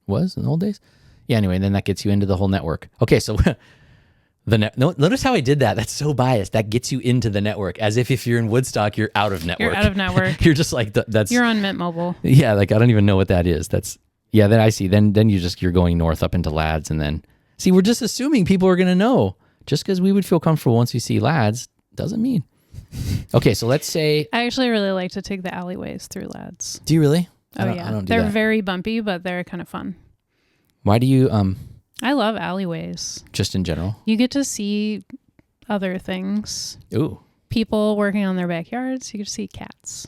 Speaker 1: Was in the old days? Yeah, anyway, then that gets you into the whole network. Okay, so notice how I did that. That's so biased. That gets you into the network. As if you're in Woodstock, you're out of network.
Speaker 2: You're out of network.
Speaker 1: You're just like,
Speaker 2: you're on Mint Mobile.
Speaker 1: Yeah, like I don't even know what that is. Then I see. Then you're going north up into Lads, and then see, we're just assuming people are going to know. Just because we would feel comfortable once we see Lads doesn't mean. Okay, so let's say
Speaker 2: I actually really like to take the alleyways through Lads.
Speaker 1: Do you really?
Speaker 2: I don't do they're very bumpy, but they're kind of fun.
Speaker 1: Why do you
Speaker 2: I love alleyways.
Speaker 1: Just in general.
Speaker 2: You get to see other things.
Speaker 1: Ooh.
Speaker 2: People working on their backyards. You get to see cats.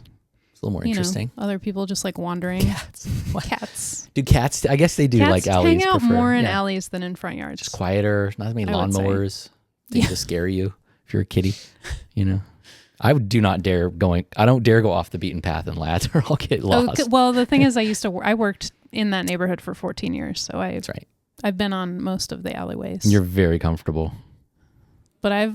Speaker 1: It's a little more interesting.
Speaker 2: Other people just like wandering.
Speaker 1: Cats. What?
Speaker 2: Cats.
Speaker 1: Do cats? I guess they do.
Speaker 2: Cats
Speaker 1: like alleys.
Speaker 2: Hang out more in alleys than in front yards.
Speaker 1: Just quieter. Not as many lawnmowers. Things to scare you if you're a kitty. I don't dare go off the beaten path in Lads or I'll get lost.
Speaker 2: Well, the thing is, I worked in that neighborhood for 14 years, so
Speaker 1: that's right.
Speaker 2: I've been on most of the alleyways.
Speaker 1: You're very comfortable.
Speaker 2: But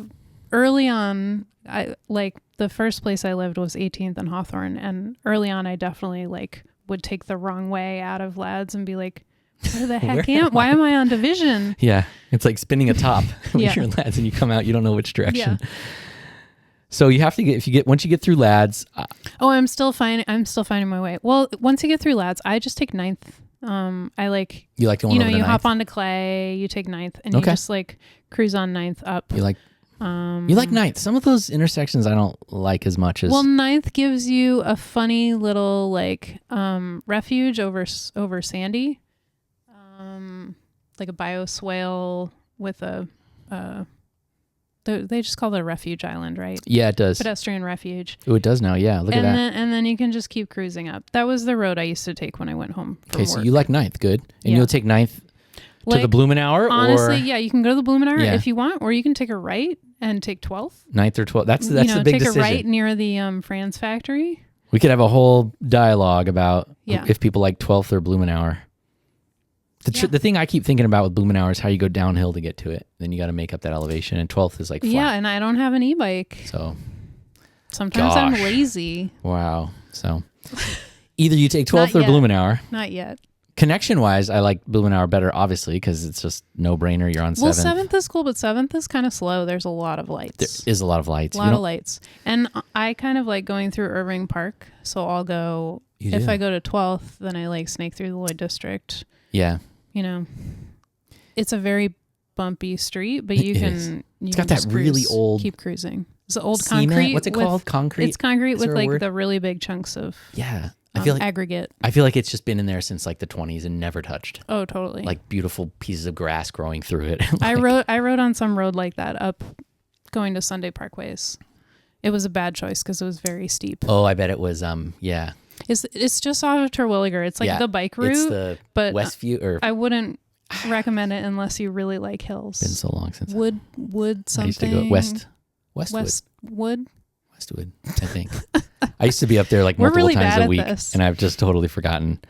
Speaker 2: early on, the first place I lived was 18th and Hawthorne, and early on I definitely would take the wrong way out of Lads and be like, where the heck why am I on Division?
Speaker 1: Yeah, it's like spinning a top when you're in Lads and you come out, you don't know which direction. Yeah. So you have to once you get through Lads.
Speaker 2: I'm still finding my way. Well, once you get through Lads, I just take 9th. I like
Speaker 1: you like the one over
Speaker 2: you
Speaker 1: 9th?
Speaker 2: Hop onto Clay, you take 9th, and you just cruise on 9th up.
Speaker 1: You like 9th. Some of those intersections I don't like as much as.
Speaker 2: Well, 9th gives you a funny little refuge over Sandy, like a bioswale with a. They just call it a refuge island, right?
Speaker 1: Yeah, it does.
Speaker 2: Pedestrian refuge.
Speaker 1: Oh, it does now. Yeah, look at that.
Speaker 2: And then you can just keep cruising up. That was the road I used to take when I went home from work.
Speaker 1: So you like 9th, good. And you'll take 9th to the Blumenauer?
Speaker 2: Honestly, yeah, you can go to the Blumenauer if you want, or you can take a right and take 12th.
Speaker 1: 9th or 12th. That's the big
Speaker 2: take
Speaker 1: decision.
Speaker 2: Take a right near the Franz factory.
Speaker 1: We could have a whole dialogue about if people like 12th or Blumenauer. The thing I keep thinking about with Blumenauer is how you go downhill to get to it. Then you got to make up that elevation, and 12th is flat.
Speaker 2: Yeah, and I don't have an e-bike.
Speaker 1: So
Speaker 2: sometimes I'm lazy.
Speaker 1: Wow. So either you take 12th or Blumenauer.
Speaker 2: Not yet.
Speaker 1: Connection wise, I like Blue and Hour better, obviously, because it's just no brainer. You're on 7th.
Speaker 2: Well, 7th is cool, but 7th is kind of slow. There's a lot of lights.
Speaker 1: There is a lot of lights.
Speaker 2: A lot of lights. And I kind of like going through Irving Park. So I'll go, if I go to 12th, then I like snake through the Lloyd District. Yeah. You know, it's a very bumpy street, but it's got that really old. Keep cruising. It's the old
Speaker 1: cement?
Speaker 2: Concrete.
Speaker 1: What's it called? Concrete?
Speaker 2: It's concrete with like the really big chunks of.
Speaker 1: Yeah. I feel like
Speaker 2: aggregate.
Speaker 1: I feel like it's just been in there since like the 20s and never touched.
Speaker 2: Oh, totally.
Speaker 1: Like beautiful pieces of grass growing through it.
Speaker 2: I rode on some road like that up going to Sunday Parkways. It was a bad choice because it was very steep.
Speaker 1: Oh, I bet it was. Yeah.
Speaker 2: It's just off of Terwilliger. It's like the bike route. It's the
Speaker 1: Westview. Or
Speaker 2: I wouldn't recommend it unless you really like hills.
Speaker 1: Been so long since
Speaker 2: Wood something.
Speaker 1: I used to go Westwood, I think. I used to be up there like multiple times a week, and I've just totally forgotten.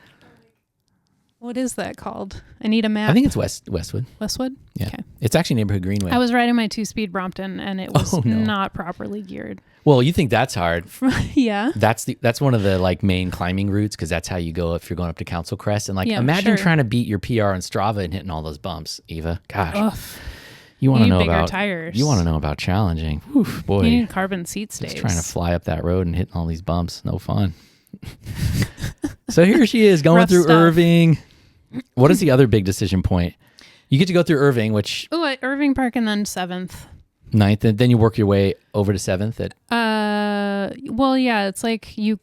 Speaker 2: What is that called? I need a map.
Speaker 1: I think it's Westwood.
Speaker 2: Westwood?
Speaker 1: Yeah. Okay. It's actually Neighborhood Greenway.
Speaker 2: I was riding my 2-speed Brompton, and it was not properly geared.
Speaker 1: Well, you think that's hard.
Speaker 2: Yeah.
Speaker 1: That's one of the like main climbing routes, because that's how you go if you're going up to Council Crest. And like imagine trying to beat your PR on Strava and hitting all those bumps, Eva. Gosh.
Speaker 2: Ugh.
Speaker 1: You want to know
Speaker 2: about tires.
Speaker 1: You want to know about challenging. Oof, boy.
Speaker 2: You need carbon seat stays.
Speaker 1: Just trying to fly up that road and hitting all these bumps. No fun. So here she is going through Irving. What is the other big decision point? You get to go through Irving, which...
Speaker 2: Oh, at Irving Park and then 7th.
Speaker 1: 9th, and then you work your way over to 7th at...
Speaker 2: Well, yeah, it's like you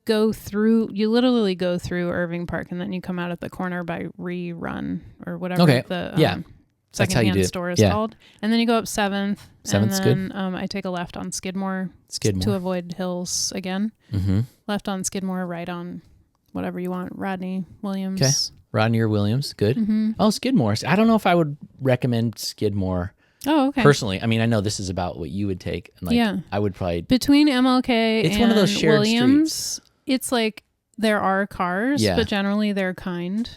Speaker 2: literally go through Irving Park and then you come out at the corner by Rerun or whatever the secondhand store is called. And then you go up 7th.
Speaker 1: 7th's
Speaker 2: and then,
Speaker 1: good.
Speaker 2: I take a left on Skidmore to avoid hills again.
Speaker 1: Mm-hmm.
Speaker 2: Left on Skidmore, right on whatever you want. Rodney Williams.
Speaker 1: Okay. Rodney or Williams. Good.
Speaker 2: Mm-hmm.
Speaker 1: Oh, Skidmore. I don't know if I would recommend Skidmore.
Speaker 2: Oh, okay.
Speaker 1: Personally, I mean, I know this is about what you would take. And like, I would probably...
Speaker 2: Between MLK and
Speaker 1: one of those shared
Speaker 2: Williams,
Speaker 1: streets.
Speaker 2: It's like there are cars, but generally they're kind.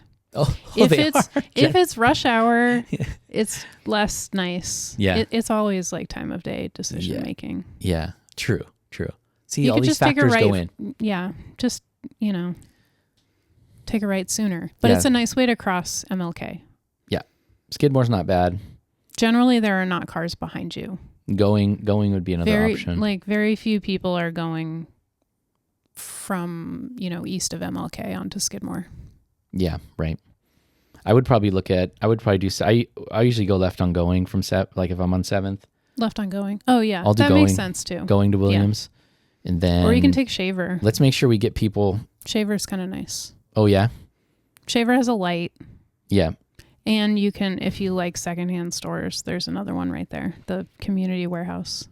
Speaker 1: If
Speaker 2: it's rush hour, it's less nice.
Speaker 1: Yeah.
Speaker 2: It's always like time of day decision making.
Speaker 1: Yeah, true. See, all these factors go in.
Speaker 2: Yeah, just, take a right sooner. But it's a nice way to cross MLK.
Speaker 1: Yeah. Skidmore's not bad.
Speaker 2: Generally, there are not cars behind you.
Speaker 1: Going would be another option.
Speaker 2: Like very few people are going from, east of MLK onto Skidmore.
Speaker 1: Yeah, right. I would probably I usually go left on going from like if I'm on 7th.
Speaker 2: Left on going. Oh yeah.
Speaker 1: I'll do
Speaker 2: that makes sense too.
Speaker 1: Going to Williams. Yeah. And then...
Speaker 2: Or you can take Shaver.
Speaker 1: Let's make sure we get people...
Speaker 2: Shaver's kind of nice.
Speaker 1: Oh yeah?
Speaker 2: Shaver has a light.
Speaker 1: Yeah.
Speaker 2: And you can, if you like secondhand stores, there's another one right there. The Community Warehouse.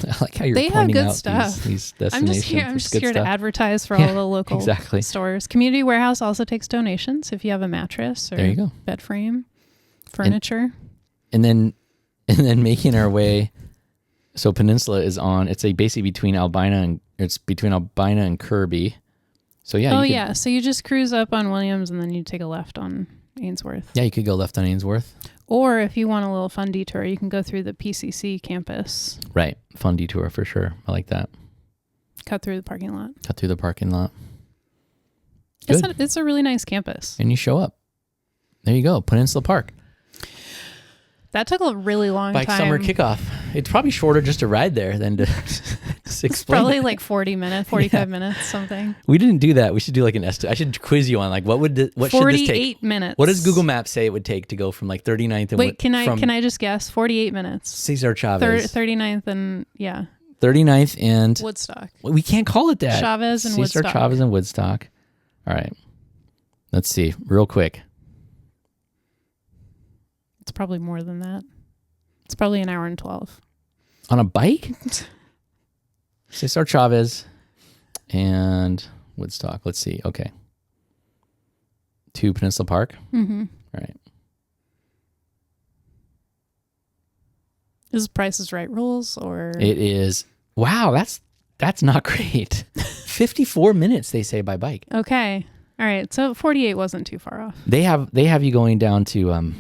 Speaker 1: I like how you're pointing out these destinations.
Speaker 2: I'm just here to advertise for all the local stores. Community Warehouse also takes donations if you have a mattress or bed frame, furniture.
Speaker 1: And then making our way. So Peninsula is on. It's basically between Albina and Kirby. So yeah.
Speaker 2: So you just cruise up on Williams and then you take a left on Ainsworth.
Speaker 1: Yeah, you could go left on Ainsworth.
Speaker 2: Or if you want a little fun detour, you can go through the PCC campus.
Speaker 1: Right. Fun detour for sure. I like that.
Speaker 2: Cut through the parking lot.
Speaker 1: Good.
Speaker 2: It's a really nice campus.
Speaker 1: And you show up. There you go. Peninsula Park.
Speaker 2: That took a really long time.
Speaker 1: Bike summer kickoff. It's probably shorter just to ride there than to explain.
Speaker 2: Probably like 40 minutes, 45 minutes, something.
Speaker 1: We didn't do that. We should do like an estimate. I should quiz you on like what should this take?
Speaker 2: 48 minutes.
Speaker 1: What does Google Maps say it would take to go from like 39th and...
Speaker 2: Wait, can I just guess? 48 minutes.
Speaker 1: Cesar Chavez.
Speaker 2: 39th and
Speaker 1: 39th and...
Speaker 2: Woodstock.
Speaker 1: We can't call it that.
Speaker 2: Chavez and
Speaker 1: Cesar,
Speaker 2: Woodstock.
Speaker 1: Chavez and Woodstock. All right. Let's see. Real quick.
Speaker 2: It's probably more than that. It's probably an hour and 12.
Speaker 1: On a bike? Cesar Chavez and Woodstock. Let's see. Okay. To Peninsula Park?
Speaker 2: Mm-hmm.
Speaker 1: All right.
Speaker 2: Is Price is Right rules or...
Speaker 1: It is. Wow, that's not great. 54 minutes, they say, by bike.
Speaker 2: Okay. All right. So 48 wasn't too far off.
Speaker 1: They have you going down to...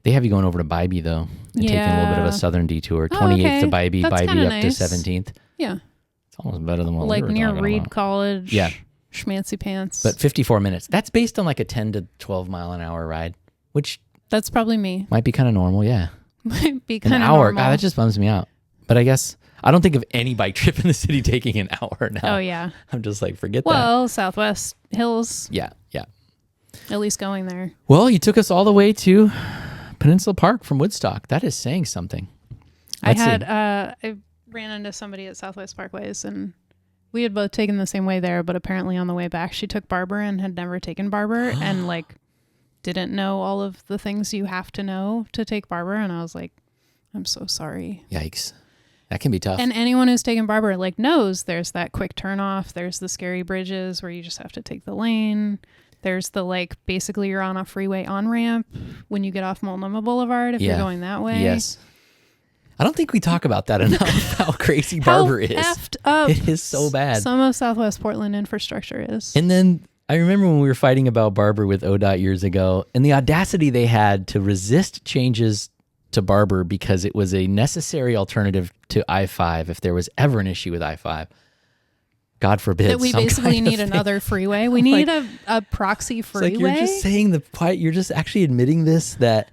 Speaker 1: They have you going over to Bybee, though, and taking a little bit of a southern detour. 28th to Bybee, Bybee up to 17th.
Speaker 2: Yeah.
Speaker 1: It's almost better than what we were
Speaker 2: near
Speaker 1: talking
Speaker 2: Reed
Speaker 1: about.
Speaker 2: College.
Speaker 1: Yeah.
Speaker 2: Schmancy pants.
Speaker 1: But 54 minutes. That's based on like a 10 to 12 mile an hour ride, which
Speaker 2: that's probably me.
Speaker 1: might be kind of normal. Yeah.
Speaker 2: Might be kind
Speaker 1: An
Speaker 2: of
Speaker 1: hour.
Speaker 2: normal.
Speaker 1: God, that just bums me out. But I guess I don't think of any bike trip in the city taking an hour now.
Speaker 2: Oh, yeah.
Speaker 1: I'm just like, forget that.
Speaker 2: Well, Southwest Hills,
Speaker 1: Yeah. Yeah.
Speaker 2: at least going there.
Speaker 1: Well, you took us all the way to Peninsula Park from Woodstock. That is saying something.
Speaker 2: I ran into somebody at Southwest Parkways, and we had both taken the same way there, but apparently on the way back, she took Barber and had never taken Barber and like didn't know all of the things you have to know to take Barber. And I was like, I'm so sorry.
Speaker 1: Yikes. That can be tough.
Speaker 2: And anyone who's taken Barber like knows there's that quick turn off. There's the scary bridges where you just have to take the lane. There's the like basically you're on a freeway on ramp when you get off Multnomah Boulevard if you're going that way.
Speaker 1: Yes. I don't think we talk about that enough, how crazy Barber is.
Speaker 2: Effed up
Speaker 1: It is so bad.
Speaker 2: Some of Southwest Portland infrastructure is.
Speaker 1: And then I remember when we were fighting about Barber with ODOT years ago, and the audacity they had to resist changes to Barber because it was a necessary alternative to I-5 if there was ever an issue with I-5. God forbid.
Speaker 2: That we basically need another freeway. We need a proxy freeway.
Speaker 1: It's like you're just saying you're just actually admitting this, that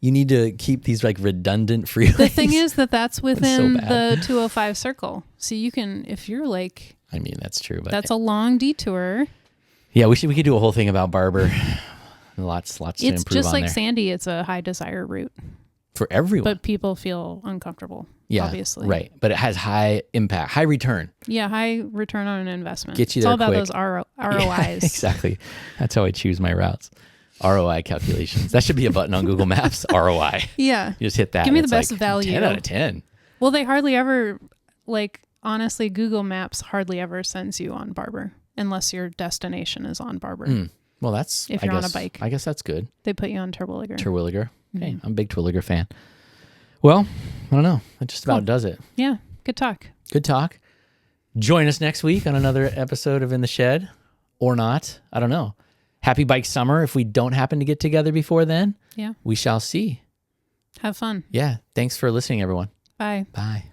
Speaker 1: you need to keep these like redundant freeways.
Speaker 2: The thing is that's within
Speaker 1: so
Speaker 2: the 205 circle. So you can, if you're like,
Speaker 1: I mean, that's true, but
Speaker 2: that's a long detour.
Speaker 1: Yeah, we could do a whole thing about Barber. Lots to improve on there.
Speaker 2: It's just like Sandy. It's a high desire route.
Speaker 1: For everyone.
Speaker 2: But people feel uncomfortable, obviously.
Speaker 1: Right. But it has high impact, high return.
Speaker 2: Yeah, high return on an investment.
Speaker 1: Gets you
Speaker 2: it's
Speaker 1: there
Speaker 2: all about
Speaker 1: quick.
Speaker 2: those ROIs.
Speaker 1: Yeah, exactly. That's how I choose my routes. ROI calculations. That should be a button on Google Maps. ROI.
Speaker 2: Yeah.
Speaker 1: You just hit that.
Speaker 2: Give me
Speaker 1: and
Speaker 2: the
Speaker 1: it's
Speaker 2: best
Speaker 1: like
Speaker 2: value.
Speaker 1: 10 out of 10.
Speaker 2: Well, they hardly ever, like, honestly, Google Maps hardly ever sends you on Barber unless your destination is on Barber.
Speaker 1: Well, that's,
Speaker 2: if you're on a bike.
Speaker 1: I guess that's good.
Speaker 2: They put you on Terwilliger.
Speaker 1: Terwilliger. Hey, I'm a big Terwilliger fan. Well, I don't know. That just about does it.
Speaker 2: Yeah. Good talk.
Speaker 1: Good talk. Join us next week on another episode of In the Shed, or not. I don't know. Happy Bike Summer. If we don't happen to get together before then,
Speaker 2: yeah,
Speaker 1: we shall see.
Speaker 2: Have fun.
Speaker 1: Yeah. Thanks for listening, everyone.
Speaker 2: Bye.
Speaker 1: Bye.